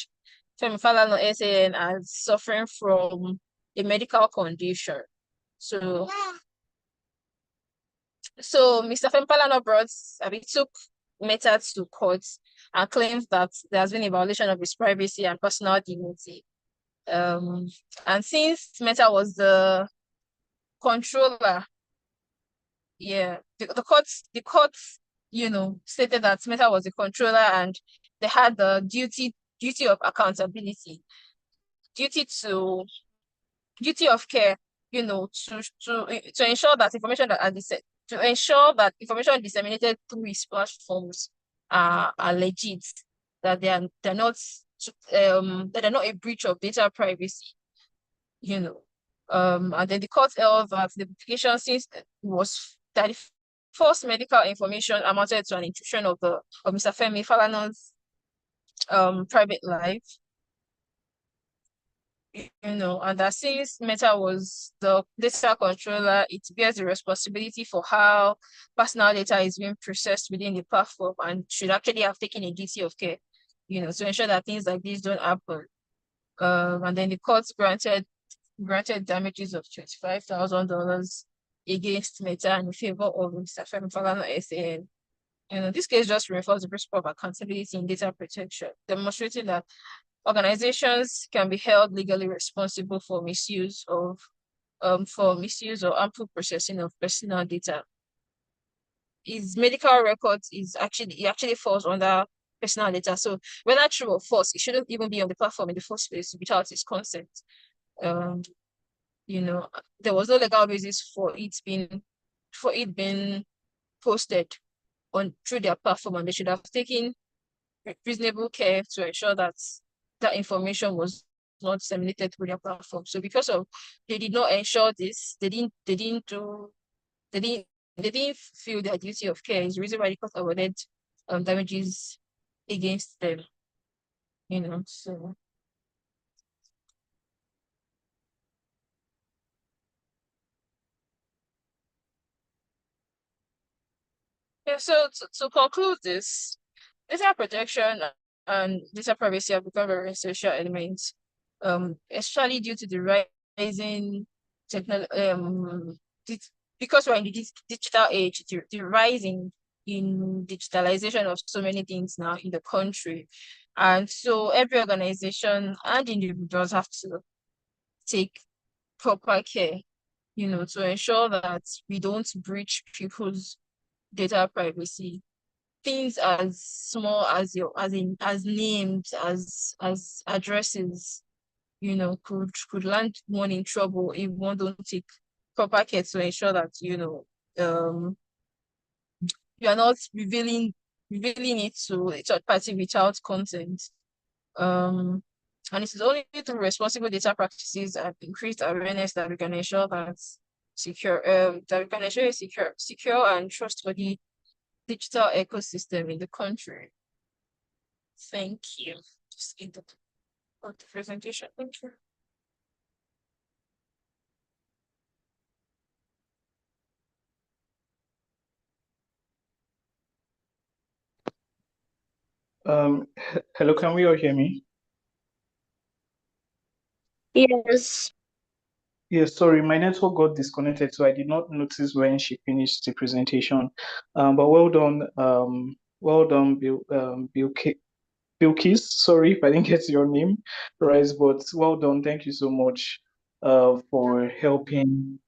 Femi Falana SAN as suffering from a medical condition. So Mr. Femi Falana took Meta to court and claims that there has been a violation of his privacy and personal dignity. And since Meta was the controller, the court stated that Meta was the controller and they had the duty of accountability, duty of care, to ensure that information disseminated through his platforms are legit, that they're not a breach of data privacy, and then the court held that the application, since it was that the false medical information amounted to an intrusion of Mr. Femi Falana's private life, and that since Meta was the data controller, it bears the responsibility for how personal data is being processed within the platform and should actually have taken a duty of care, to ensure that things like this don't happen. And then the courts granted damages of $25,000 against Meta in favor of Mr. Femi Falana SAN. This case just reinforces the principle of accountability in data protection, demonstrating that organizations can be held legally responsible for misuse or harmful processing of personal data. His medical records actually falls under personal data. So whether true or false, it shouldn't even be on the platform in the first place without his consent. There was no legal basis for it being posted through their platform, and they should have taken reasonable care to ensure that that information was not disseminated through their platform. So because they did not ensure this, they didn't feel their duty of care, is the reason why the court awarded damages against them. So so to conclude this, data protection and data privacy have become very essential elements, especially due to the rising technology, because we're in the digital age, the rising in digitalization of so many things now in the country. And so every organization and individuals have to take proper care, to ensure that we don't breach people's data privacy. Things as small as as names, as addresses, could land one in trouble if one don't take proper care to ensure that you are not revealing it to a third party without consent. And it is only through responsible data practices and increased awareness that we can ensure that secure and trustworthy digital ecosystem in the country. Thank you. Just end the presentation. Thank you. Hello, can we all hear me? Yes. Yes, sorry, my network got disconnected, so I did not notice when she finished the presentation. But well done, Bilkis. Sorry if I didn't get your name right, but well done. Thank you so much for helping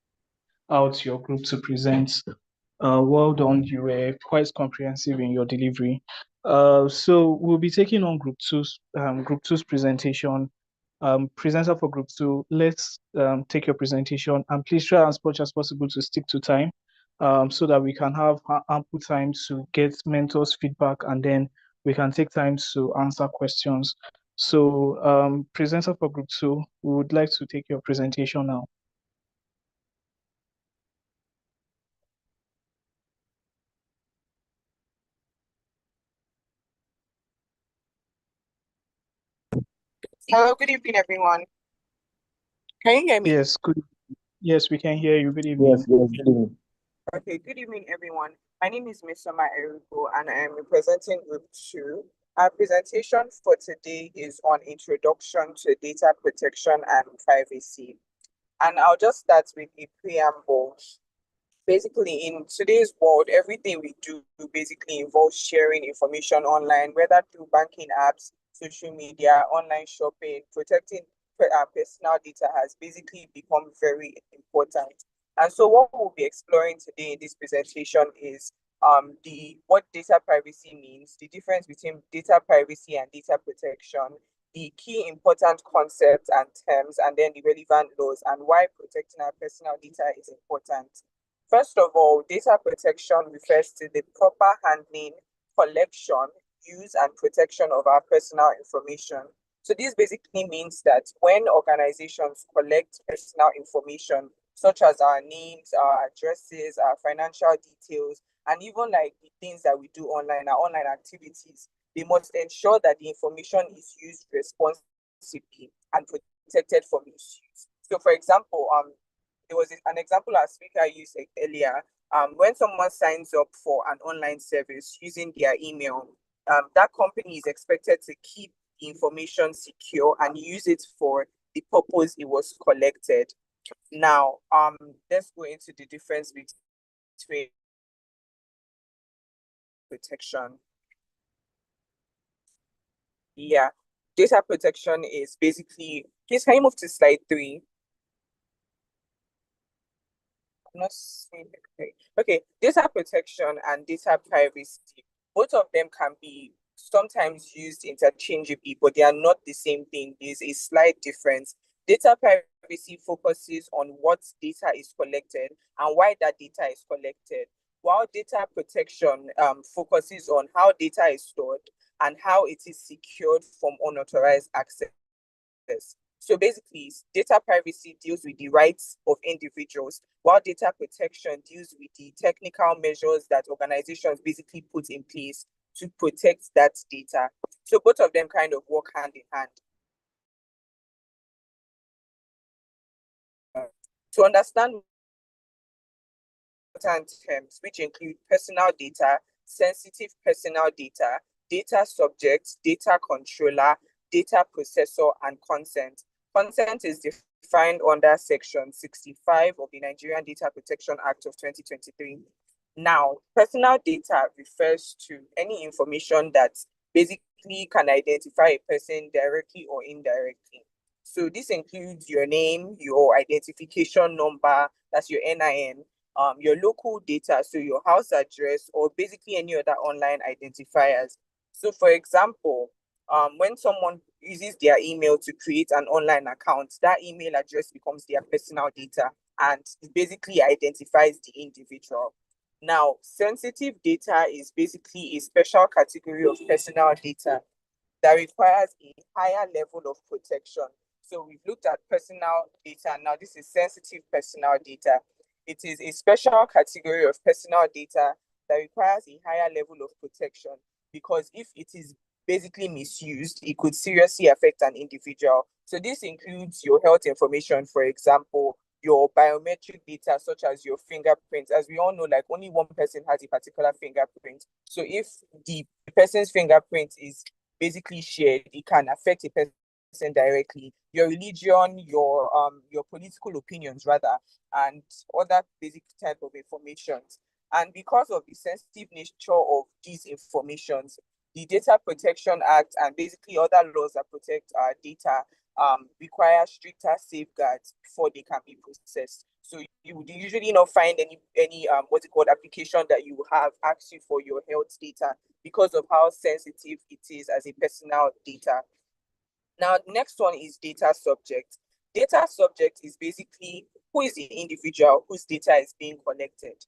out your group to present. Well done. You were quite comprehensive in your delivery. So we'll be taking on group two's presentation. Presenter for group two, let's take your presentation, and please try as much as possible to stick to time, so that we can have ample time to get mentors' feedback, and then we can take time to answer questions. So, presenter for group two, we would like to take your presentation now. Hello, good evening, everyone. Can you hear me? Yes, good. Yes, we can hear you. Good evening. Yes, good evening. Okay, good evening, everyone. My name is Miss Soma Eriko, and I am representing Group 2. Our presentation for today is on Introduction to Data Protection and Privacy. And I'll just start with a preamble. Basically, in today's world, everything we do basically involves sharing information online, whether through banking apps, social media, online shopping. Protecting personal data has basically become very important. And so what we'll be exploring today in this presentation is what data privacy means, the difference between data privacy and data protection, the key important concepts and terms, and then the relevant laws, and why protecting our personal data is important. First of all, data protection refers to the proper handling, collection, use, and protection of our personal information. So this basically means that when organizations collect personal information, such as our names, our addresses, our financial details, and even like the things that we do online, our online activities, they must ensure that the information is used responsibly and protected from misuse. So for example, there was an example our speaker used earlier. When someone signs up for an online service using their email, that company is expected to keep the information secure and use it for the purpose it was collected. Now, let's go into the difference between protection. Yeah, data protection is basically, please can you move to slide 3? Not seeing it. Okay, data protection and data privacy, both of them can be sometimes used interchangeably, but they are not the same thing. There's a slight difference. Data privacy focuses on what data is collected and why that data is collected, while data protection focuses on how data is stored and how it is secured from unauthorized access. So basically, data privacy deals with the rights of individuals, while data protection deals with the technical measures that organizations basically put in place to protect that data. So both of them kind of work hand in hand. To understand important terms, which include personal data, sensitive personal data, data subject, data controller, data processor, and consent. Consent is defined under Section 65 of the Nigerian Data Protection Act of 2023. Now, personal data refers to any information that basically can identify a person directly or indirectly. So this includes your name, your identification number, that's your NIN, your local data, so your house address, or basically any other online identifiers. So for example, when someone uses their email to create an online account, that email address becomes their personal data and it basically identifies the individual. Now, sensitive data is basically a special category of personal data that requires a higher level of protection. So we've looked at personal data. Now this is sensitive personal data. It is a special category of personal data that requires a higher level of protection, because if it is basically misused, it could seriously affect an individual. So this includes your health information, for example, your biometric data, such as your fingerprint. As we all know, like only one person has a particular fingerprint. So if the person's fingerprint is basically shared, it can affect a person directly. Your religion, your political opinions rather, and other basic type of informations. And because of the sensitive nature of these informations, the Data Protection Act and basically other laws that protect our data require stricter safeguards before they can be processed. So you would usually not find any what's it called application that you have asked you for your health data, because of how sensitive it is as a personal data. Now, the next one is data subject. Data subject is basically who is the individual whose data is being collected.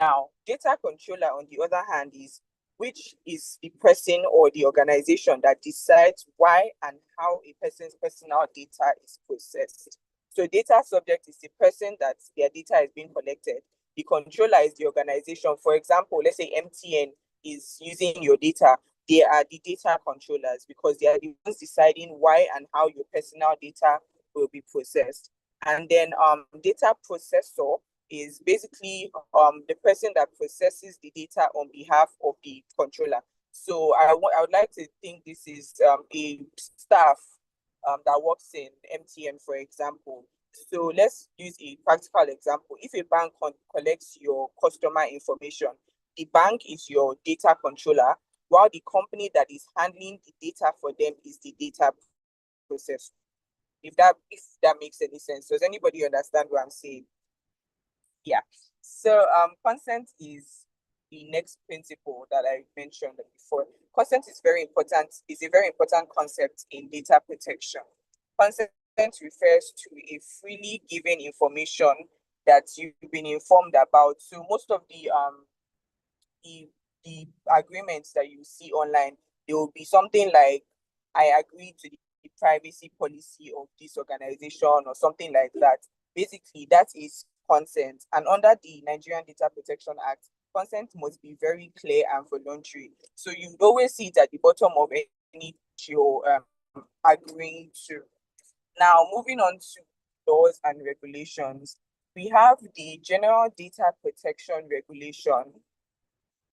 Now, data controller, on the other hand, is which is the person or the organization that decides why and how a person's personal data is processed. So data subject is the person that their data is being collected. The controller is the organization. For example, let's say MTN is using your data. They are the data controllers because they are the ones deciding why and how your personal data will be processed. And then data processor is basically the person that processes the data on behalf of the controller. So I would like to think this is a staff that works in MTN, for example. So let's use a practical example. If a bank collects your customer information, the bank is your data controller, while the company that is handling the data for them is the data processor. If that makes any sense. Does anybody understand what I'm saying? Yeah. So consent is the next principle that I mentioned before. Consent is very important, is a very important concept in data protection. Consent refers to a freely given information that you've been informed about. So most of the agreements that you see online, there will be something like, I agree to the privacy policy of this organization or something like that. Basically, that is consent. And under the Nigerian Data Protection Act, consent must be very clear and voluntary. So you always see it at the bottom of any you're agreeing to. Now, moving on to laws and regulations, we have the General Data Protection Regulation,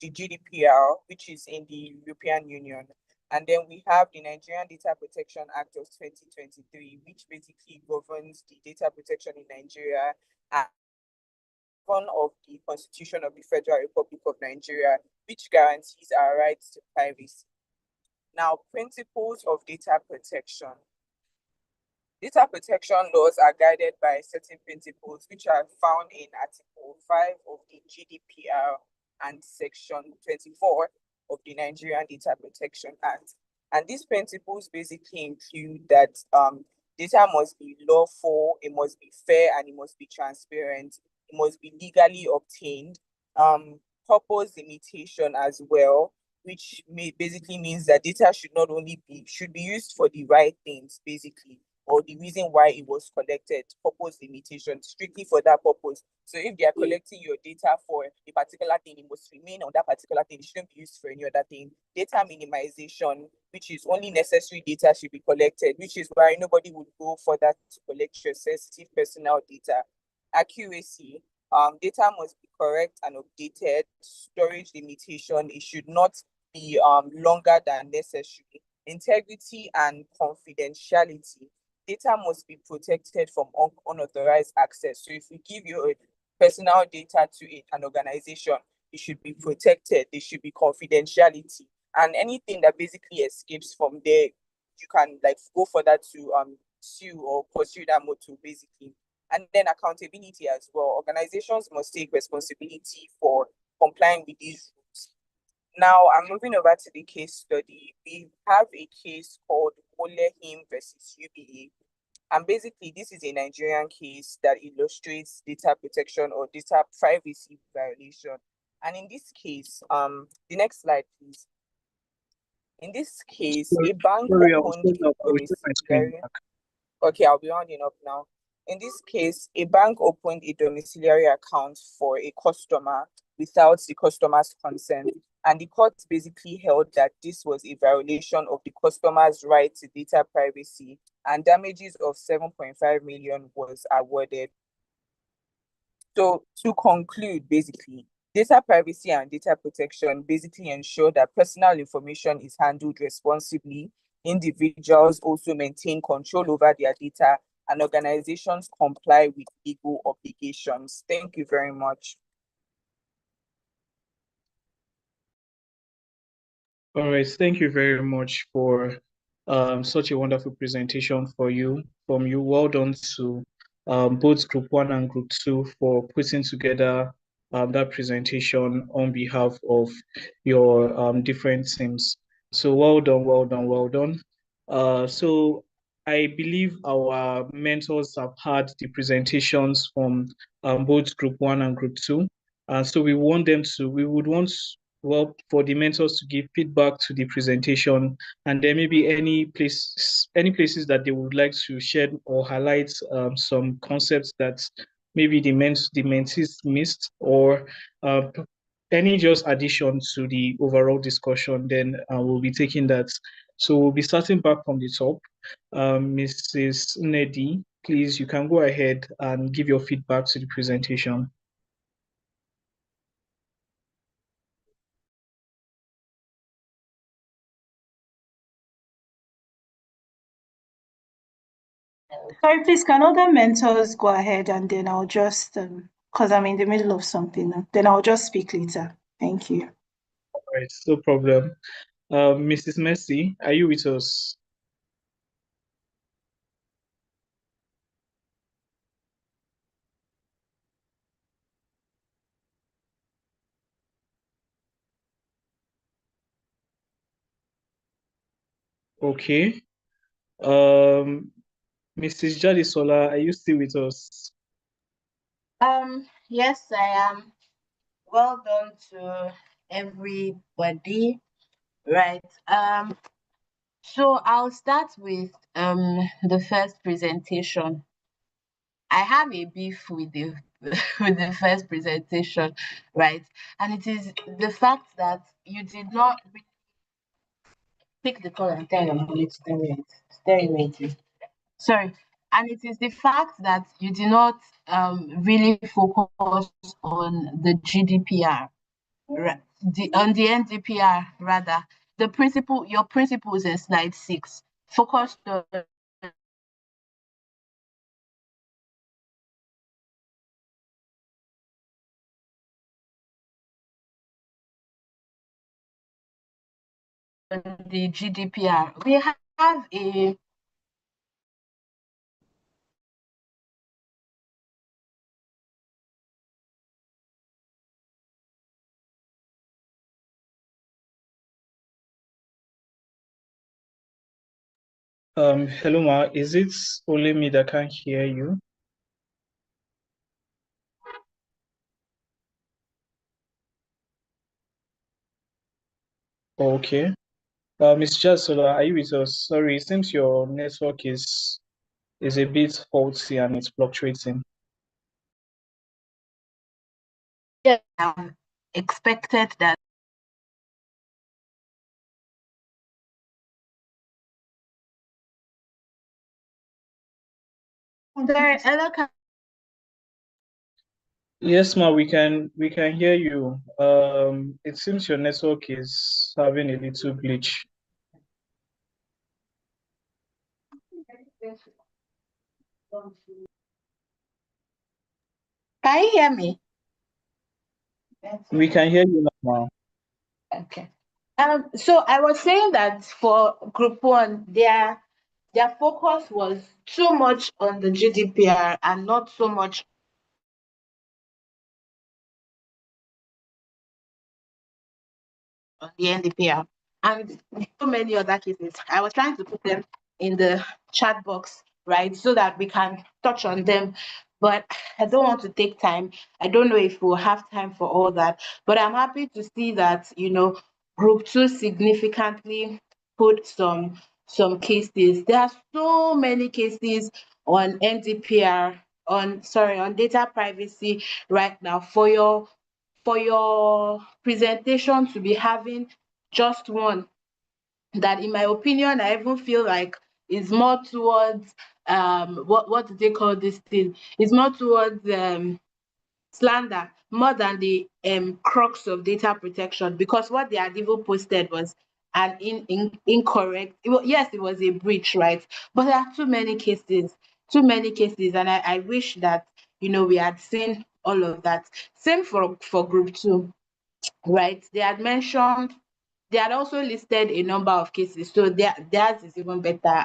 the GDPR, which is in the European Union. And then we have the Nigerian Data Protection Act of 2023, which basically governs the data protection in Nigeria, and one of the Constitution of the Federal Republic of Nigeria, which guarantees our rights to privacy. Now, principles of data protection. Data protection laws are guided by certain principles which are found in Article 5 of the GDPR and Section 24 of the Nigerian Data Protection Act. And these principles basically include that data must be lawful, it must be fair, and it must be transparent. It must be legally obtained. Purpose limitation as well, which basically means that data should be used for the right things, basically, or the reason why it was collected. Purpose limitation, strictly for that purpose. So if they are collecting your data for a particular thing, it must remain on that particular thing. It shouldn't be used for any other thing. Data minimization, which is only necessary data should be collected, which is why nobody would go for that to collect your sensitive personal data. Accuracy, data must be correct and updated. Storage limitation, it should not be longer than necessary. Integrity and confidentiality, data must be protected from unauthorized access. So if you give your personal data to an organization, it should be protected. There should be confidentiality. And anything that basically escapes from there, you can like go for that to sue or pursue that motto, basically. And then accountability as well. Organizations must take responsibility for complying with these rules. Now I'm moving over to the case study. We have a case called Olehim versus UBA. And basically, this is a Nigerian case that illustrates data protection or data privacy violation. And in this case, the next slide, please. In this case, a bank Sorry, I was opened showing a up. I will share my screen domiciliary. back. Okay, I'll be rounding up now. In this case, a bank opened a domiciliary account for a customer without the customer's consent. And the court basically held that this was a violation of the customer's right to data privacy, and damages of 7.5 million was awarded. So to conclude, basically, data privacy and data protection basically ensure that personal information is handled responsibly. Individuals also maintain control over their data, and organizations comply with legal obligations. Thank you very much. All right, thank you very much for such a wonderful presentation from you. Well done to both Group 1 and Group 2 for putting together that presentation on behalf of your different teams. So well done, well done, well done. So I believe our mentors have had the presentations from both Group 1 and Group 2. So we would want well, for the mentors to give feedback to the presentation, and there may be any places that they would like to share or highlight some concepts that maybe the mentees missed, or any just addition to the overall discussion. Then we'll be taking that. So we'll be starting back from the top. Mrs. Nedi, please, you can go ahead and give your feedback to the presentation. Sorry, please, can other mentors go ahead, and then I'll just, because I'm in the middle of something now, then I'll just speak later. Thank you. All right, no problem. Mrs. Messi, are you with us? Okay. Mrs. Jadisola, are you still with us? Yes, I am. Well done to everybody. Right. So I'll start with the first presentation. I have a beef with the with the first presentation, right? And it is the fact that you did not pick the call and tell your mom it's staring at you. Sorry. And it is the fact that you did not really focus on the GDPR, on the NDPR rather. Your principles in slide 6 focused on the GDPR. We have a Hello, Ma. Is it only me that can't hear you? Okay. Ms. Jadisola, are you with us? Sorry, it seems your network is a bit faulty and it's fluctuating. expected that Yes, Ma, we can hear you. It seems your network is having a little glitch. Can you hear me? We can hear you now, Ma. Okay. So I was saying that for group 1, their focus was too much on the GDPR and not so much on the NDPR. And so many other cases. I was trying to put them in the chat box, right, so that we can touch on them. But I don't want to take time. I don't know if we'll have time for all that. But I'm happy to see that, group 2 significantly put some cases. There are so many cases on NDPR, on data privacy right now. For your presentation to be having just one, that in my opinion, I even feel like is more towards what do they call this thing? It's more towards slander more than the crux of data protection, because what they had even posted was an incorrect, yes, it was a breach, right? But there are too many cases, and I wish that we had seen all of that. Same for group two, right? They had also listed a number of cases, so theirs is even better.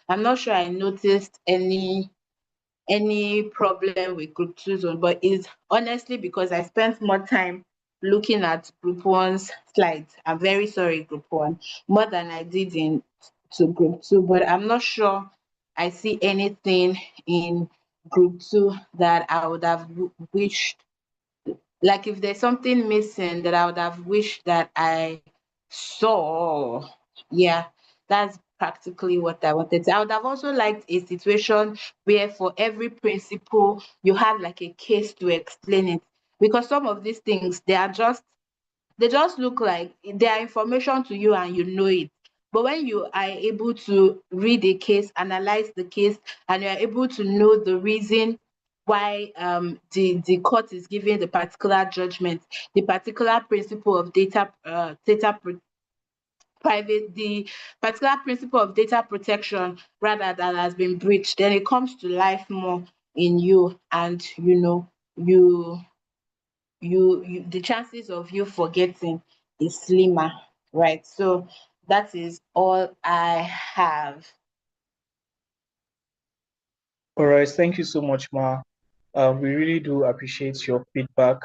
I'm not sure I noticed any problem with group two zone, but it's honestly because I spent more time looking at group one's slides. I'm very sorry, group one, more than I did in to group two, but I'm not sure I see anything in group two that I would have wished, like if there's something missing that I would have wished that I saw. Yeah, that's practically what I wanted. I would have also liked a situation where for every principle you had like a case to explain it. Because some of these things they just look like they are information to you and you know it. But when you are able to read a case, analyze the case, and you are able to know the reason why the court is giving the particular judgment, the particular principle of private, the particular principle of data protection rather that has been breached, then it comes to life more in you, and you the chances of you forgetting is slimmer, right? So that is all I have. All right, thank you so much, Ma. We really do appreciate your feedback.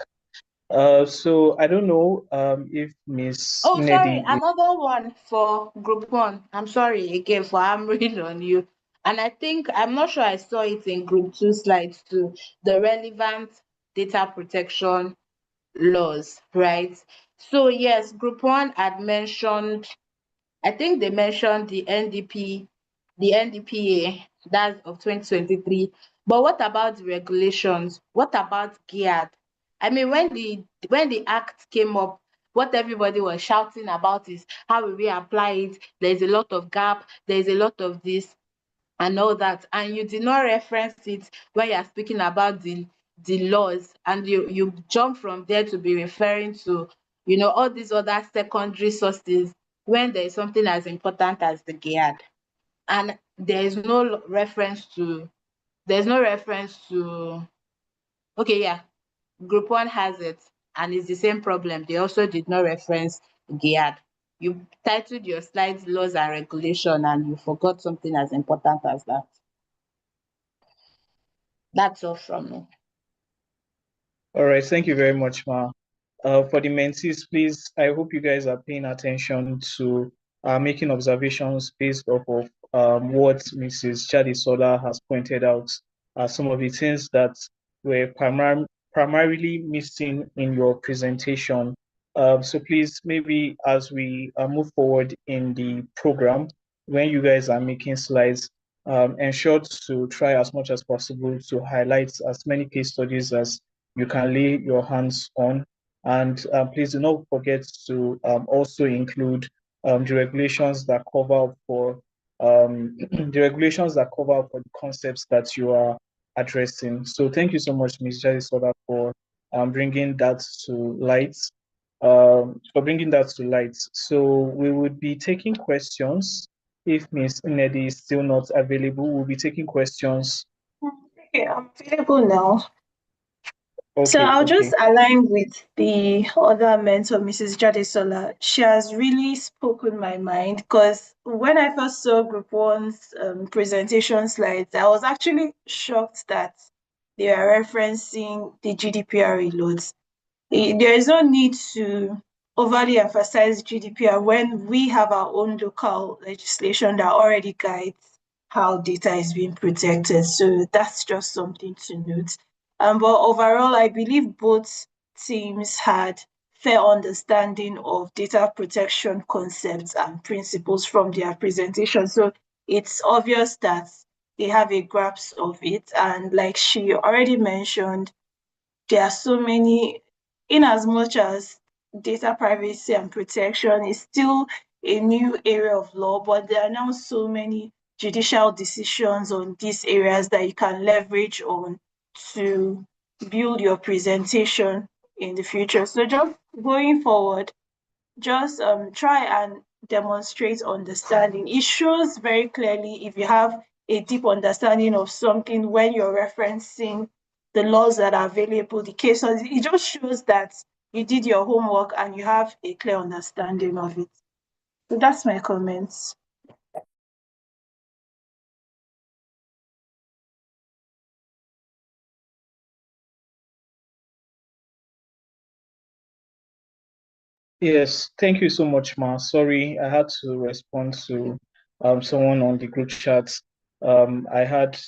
So I don't know if Miss Oh, sorry, Nedi is another one for group one. I'm sorry again for hammering on you. And I think I'm not sure I saw it in group two slides too. The relevant data protection laws, right? So yes, group one had mentioned, I think they mentioned the NDPA, that's of 2023. But what about the regulations? What about GEAD? I mean, when the act came up, what everybody was shouting about is how will we apply it? There's a lot of gap, there's a lot of this and all that. And you did not reference it when you're speaking about the laws, and you jump from there to be referring to all these other secondary sources when there is something as important as the GEAD. And there's no reference to okay, yeah, group one has it, and it's the same problem. They also did not reference GEAD. You titled your slides laws and regulation, and you forgot something as important as that. That's all from me. all right. Thank you very much, Ma. For the mentees, please, I hope you guys are paying attention to making observations based off of what Mrs. Chadisola has pointed out, some of the things that were primarily missing in your presentation. So please, maybe as we move forward in the program, when you guys are making slides, ensure to try as much as possible to highlight as many case studies as you can lay your hands on. And please do not forget to also include the regulations that cover for the regulations that cover for the concepts that you are addressing. So thank you so much, Ms. Jadisola, for bringing that to light. So we would be taking questions. If Ms. Nedi is still not available, we'll be taking questions. Okay, I'm available now. So Okay, I'll okay. just align with the other mentor, Mrs. Jadesola. She has really spoken my mind, because when I first saw Group One's presentation slides, I was actually shocked that they are referencing the GDPR reloads. There is no need to overly emphasize GDPR when we have our own local legislation that already guides how data is being protected. So that's just something to note. But overall, I believe both teams had fair understanding of data protection concepts and principles from their presentation. So it's obvious that they have a grasp of it. And like she already mentioned, there are so many, in as much as data privacy and protection is still a new area of law, but there are now so many judicial decisions on these areas that you can leverage on to build your presentation in the future. So just going forward, just try and demonstrate understanding. It shows very clearly if you have a deep understanding of something when you're referencing the laws that are available, the case laws. It just shows that you did your homework and you have a clear understanding of it. So that's my comments. Yes, thank you so much, Ma. Sorry, I had to respond to someone on the group chat. I had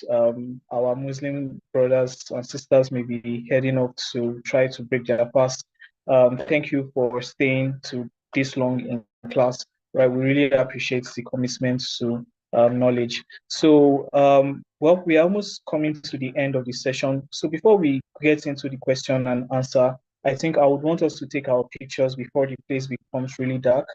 our Muslim brothers and sisters maybe heading off to try to break their fast. Thank you for staying to this long in class. Right, we really appreciate the commitment to knowledge. So, well, we are almost coming to the end of the session. So before we get into the question and answer, I think I would want us to take our pictures before the place becomes really dark,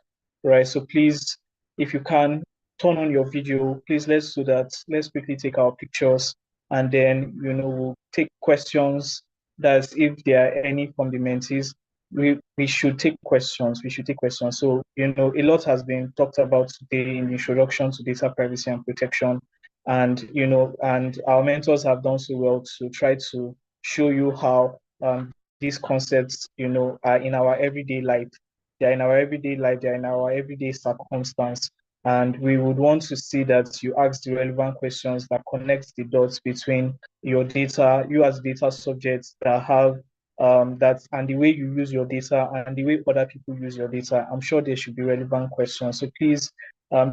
right? So please, if you can, turn on your video. Please, let's do that. Let's quickly take our pictures, and then, we'll take questions. That's if there are any from the mentees. We should take questions. We should take questions. So, a lot has been talked about today in the introduction to data privacy and protection. And, and our mentors have done so well to try to show you how these concepts, are in our everyday life. They're in our everyday life, they're in our everyday circumstance. And we would want to see that you ask the relevant questions that connect the dots between your data, you as data subjects that have that, and the way you use your data and the way other people use your data. I'm sure there should be relevant questions. So please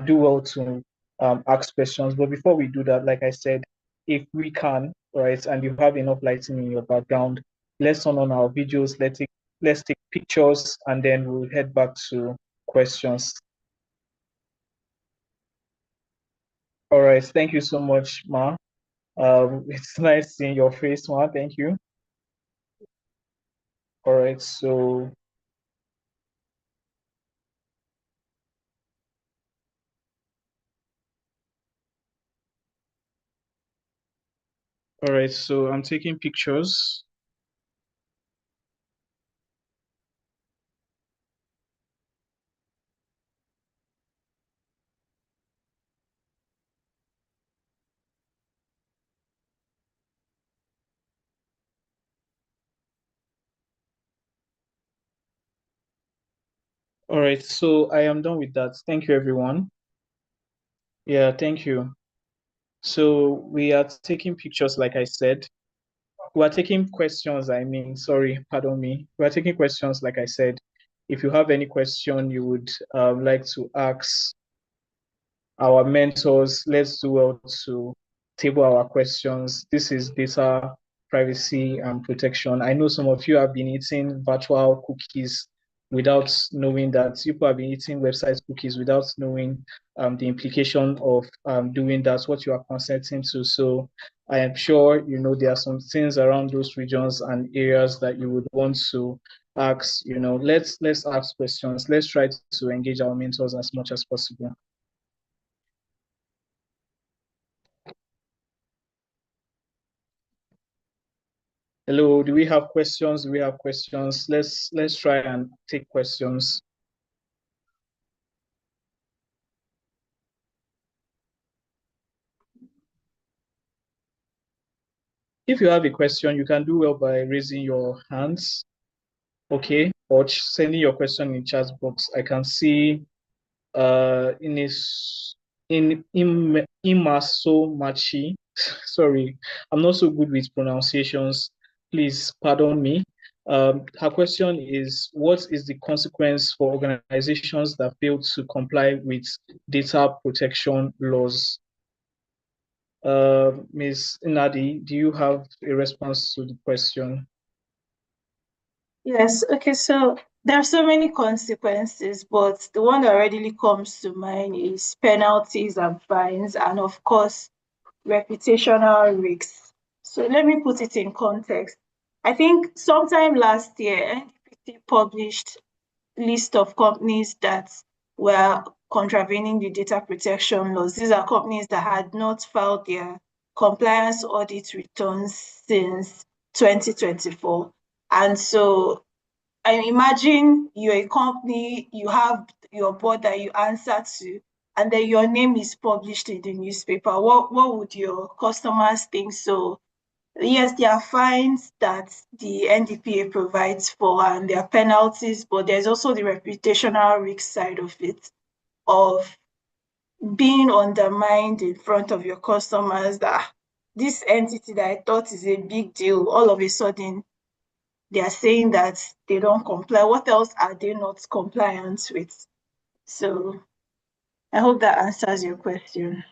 do well to ask questions. But before we do that, like I said, if we can, right, and you have enough lighting in your background, let's turn on our videos, let's take pictures, and then we'll head back to questions. All right, thank you so much, Ma. It's nice seeing your face, Ma. Thank you. All right, so I'm taking pictures. All right, so I am done with that. Thank you, everyone. Yeah, thank you. So we are taking pictures, like I said. We are taking questions, sorry, pardon me. We are taking questions, like I said. If you have any question you would like to ask our mentors, let's do well to table our questions. This is data privacy and protection. I know some of you have been eating virtual cookies without knowing that. People have been eating website cookies without knowing the implication of doing that, what you are consenting to. So I am sure there are some things around those regions and areas that you would want to ask. Let's ask questions. Let's try to engage our mentors as much as possible. Hello, do we have questions? Do we have questions? Let's try and take questions. If you have a question, you can do well by raising your hands, okay, or sending your question in chat box. I can see Imaso Machi. Sorry, I'm not so good with pronunciations. Please pardon me. Her question is, what is the consequence for organizations that fail to comply with data protection laws? Ms. Nadi, do you have a response to the question? Yes, okay, so There are so many consequences, but the one that readily comes to mind is penalties and fines, and of course, reputational risks. So let me put it in context. I think sometime last year, NDPC published list of companies that were contravening the data protection laws. These are companies that had not filed their compliance audit returns since 2024. And so I imagine you're a company, you have your board that you answer to, and then your name is published in the newspaper. What would your customers think? So yes, there are fines that the NDPA provides for and there are penalties, but there's also the reputational risk side of it, of being undermined in front of your customers that this entity that I thought is a big deal, all of a sudden they are saying that they don't comply. What else are they not compliant with? So I hope that answers your question.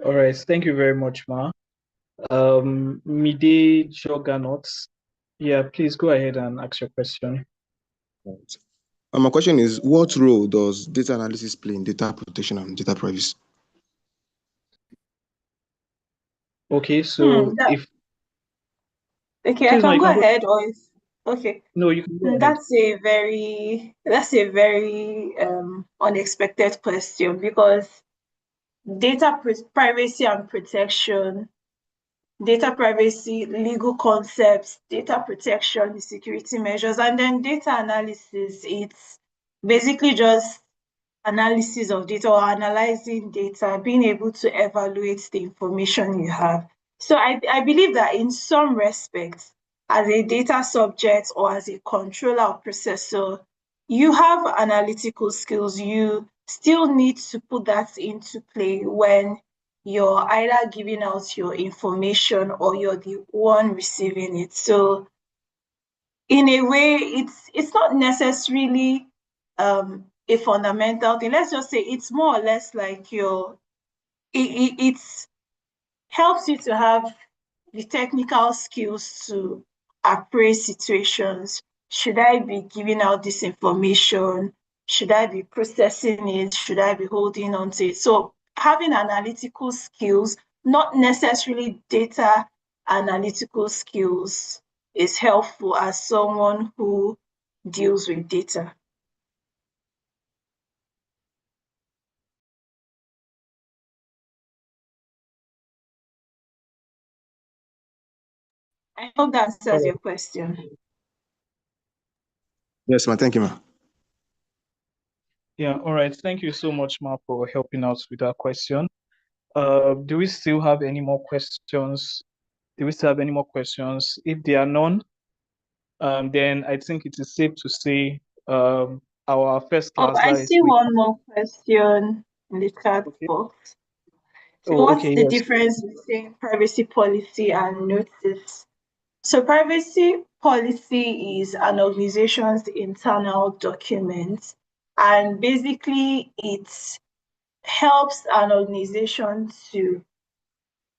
All right, thank you very much, Ma. Mide Joganot. Yeah, please go ahead and ask your question. My question is, what role does data analysis play in data protection and data privacy? Okay, so if okay, I please, Ma, can you go can go. ahead or if okay. No, you can go ahead. That's a very unexpected question because privacy and protection, data privacy, legal concepts, data protection, the security measures, and then data analysis. It's basically just analysis of data or analyzing data, being able to evaluate the information you have. So I believe that in some respects, as a data subject or as a controller or processor, you have analytical skills. You still need to put that into play when you're either giving out your information or you're the one receiving it. So in a way, it's not necessarily a fundamental thing. Let's just say it's more or less like it's helps you to have the technical skills to appraise situations. Should I be giving out this information? Should I be processing it? Should I be holding on to it? So having analytical skills, not necessarily data analytical skills, is helpful as someone who deals with data. I hope that answers your question. Yes, ma. Thank you, ma. Yeah, all right. Thank you so much, Ma, for helping out with that question. Do we still have any more questions? Do we still have any more questions? If there are none, then I think it is safe to say our first Oh, class, I that is see week. one more question in the chat Okay. box. So Oh, what's okay, the yes. difference between privacy policy and notice? So privacy policy is an organization's internal document, and basically it helps an organization to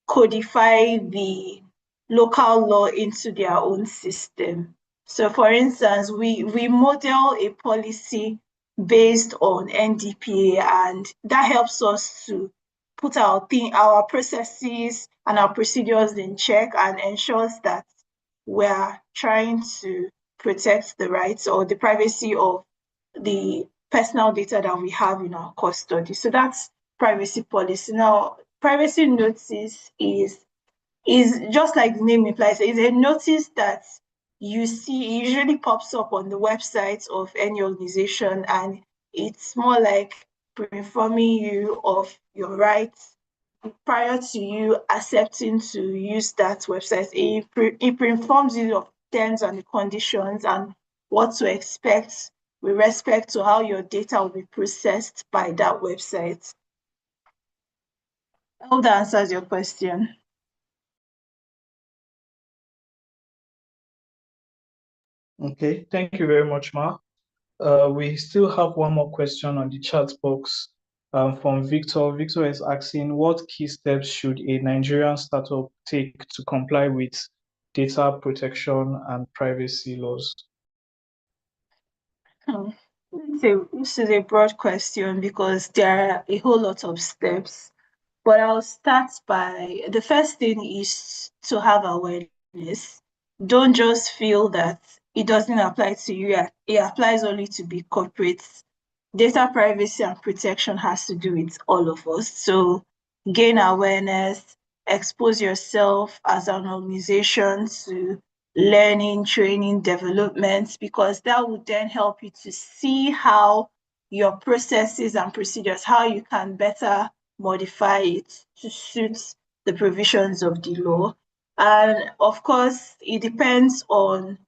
codify the local law into their own system. So for instance, we model a policy based on NDPA, and that helps us to put our processes and our procedures in check and ensures that we're trying to protect the rights or the privacy of the personal data that we have in our custody. So that's privacy policy. Now, privacy notice is just like the name implies, it's a notice that you see, it usually pops up on the website of any organization, and it's more like informing you of your rights prior to you accepting to use that website. It informs you of terms and the conditions and what to expect with respect to how your data will be processed by that website. I hope that answers your question. Okay, thank you very much, Ma. We still have one more question on the chat box from Victor. Victor is asking, what key steps should a Nigerian startup take to comply with data protection and privacy laws? Hmm. This is a broad question because there are a whole lot of steps. But I'll start by the first thing is to have awareness. Don't just feel that it doesn't apply to you, it applies only to big corporates. Data privacy and protection has to do with all of us. So gain awareness, expose yourself as an organization to learning, training, development, because that would then help you to see how your processes and procedures, how you can better modify it to suit the provisions of the law. And of course, it depends on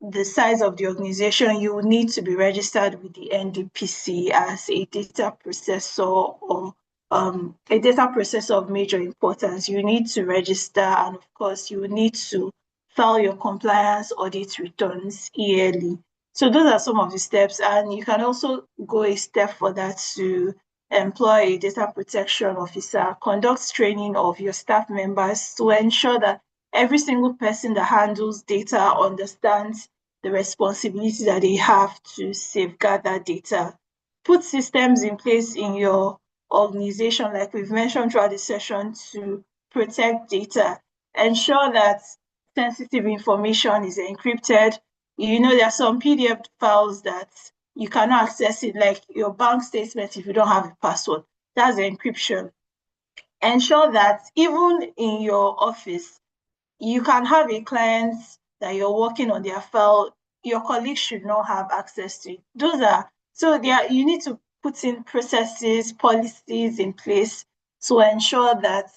the size of the organization. You will need to be registered with the NDPC as a data processor or a data processor of major importance. You need to register, and of course, you will need to file your compliance audit returns yearly. So those are some of the steps, and you can also go a step further to employ a data protection officer, conduct training of your staff members to ensure that every single person that handles data understands the responsibility that they have to safeguard that data. Put systems in place in your organization, like we've mentioned throughout the session, to protect data. Ensure that sensitive information is encrypted. You know, there are some PDF files that you cannot access it, like your bank statement, if you don't have a password. That's encryption. Ensure that even in your office, you can have a client that you're working on their file, your colleagues should not have access to it. Those are so there you need to put in processes, policies in place to ensure that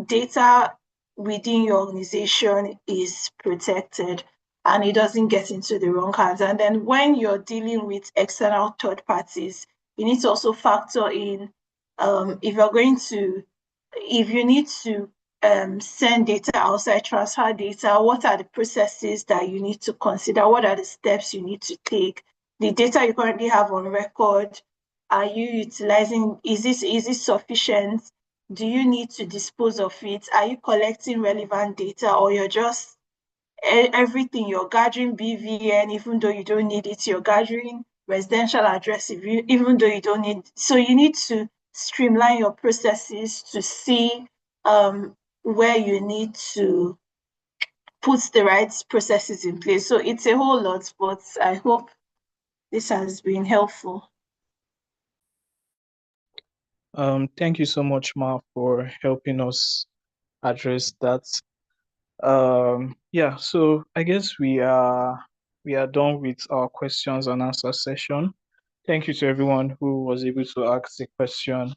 data within your organization is protected and it doesn't get into the wrong hands. And then when you're dealing with external third parties, you need to also factor in if you're going to if you need to send data outside, transfer data, what are the processes that you need to consider? What are the steps you need to take? The data you currently have on record, are you utilizing, is it sufficient? Do you need to dispose of it? Are you collecting relevant data, or you're just everything you're gathering BVN, even though you don't need it, you're gathering residential address even though you don't need it. So you need to streamline your processes to see where you need to put the right processes in place. So it's a whole lot, but I hope this has been helpful. Thank you so much, Ma, for helping us address that. Yeah, so I guess we are done with our questions and answer session. Thank you to everyone who was able to ask a question,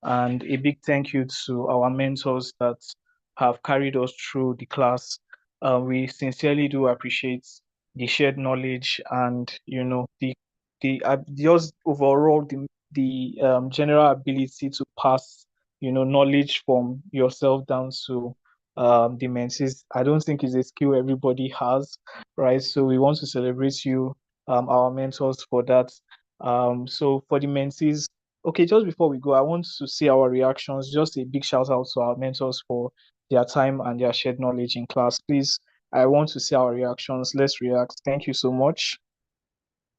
and a big thank you to our mentors that have carried us through the class. We sincerely do appreciate the shared knowledge and just overall the general ability to pass knowledge from yourself down to the mentees. I don't think it's a skill everybody has, right? So we want to celebrate you, our mentors, for that. So for the mentees, okay, just before we go, I want to see our reactions. Just a big shout out to our mentors for their time and their shared knowledge in class. Please, I want to see our reactions. Let's react. Thank you so much.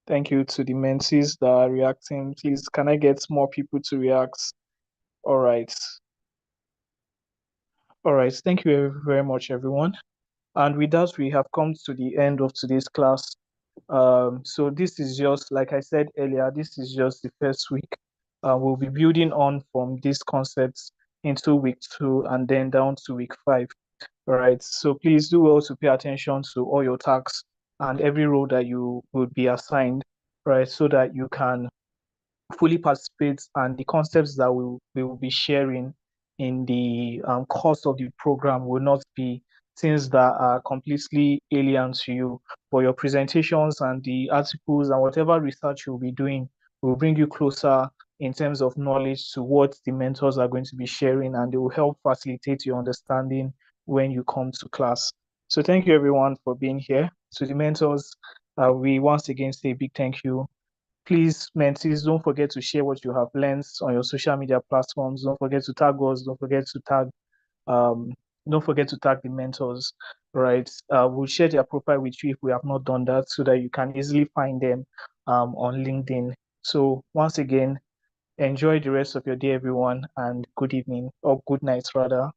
Thank you to the mentees that are reacting. Please, can I get more people to react? All right. All right. Thank you very much, everyone. And with that, we have come to the end of today's class. So this is just, like I said earlier, this is just the first week. We'll be building on from these concepts into week 2 and then down to week 5. All right. So please do well to pay attention to all your tasks and every role that you will be assigned, right? So that you can fully participate, and the concepts that we will be sharing in the course of the program will not be things that are completely alien to you. For your presentations and the articles and whatever research you'll be doing will bring you closer in terms of knowledge to what the mentors are going to be sharing, and they will help facilitate your understanding when you come to class. So thank you everyone for being here. To the mentors, we once again say a big thank you. Please, mentees, don't forget to share what you have learned on your social media platforms. Don't forget to tag us. Um, don't forget to tag the mentors. right? We'll share their profile with you if we have not done that, so that you can easily find them on LinkedIn. So once again, enjoy the rest of your day, everyone, and good evening or good night rather.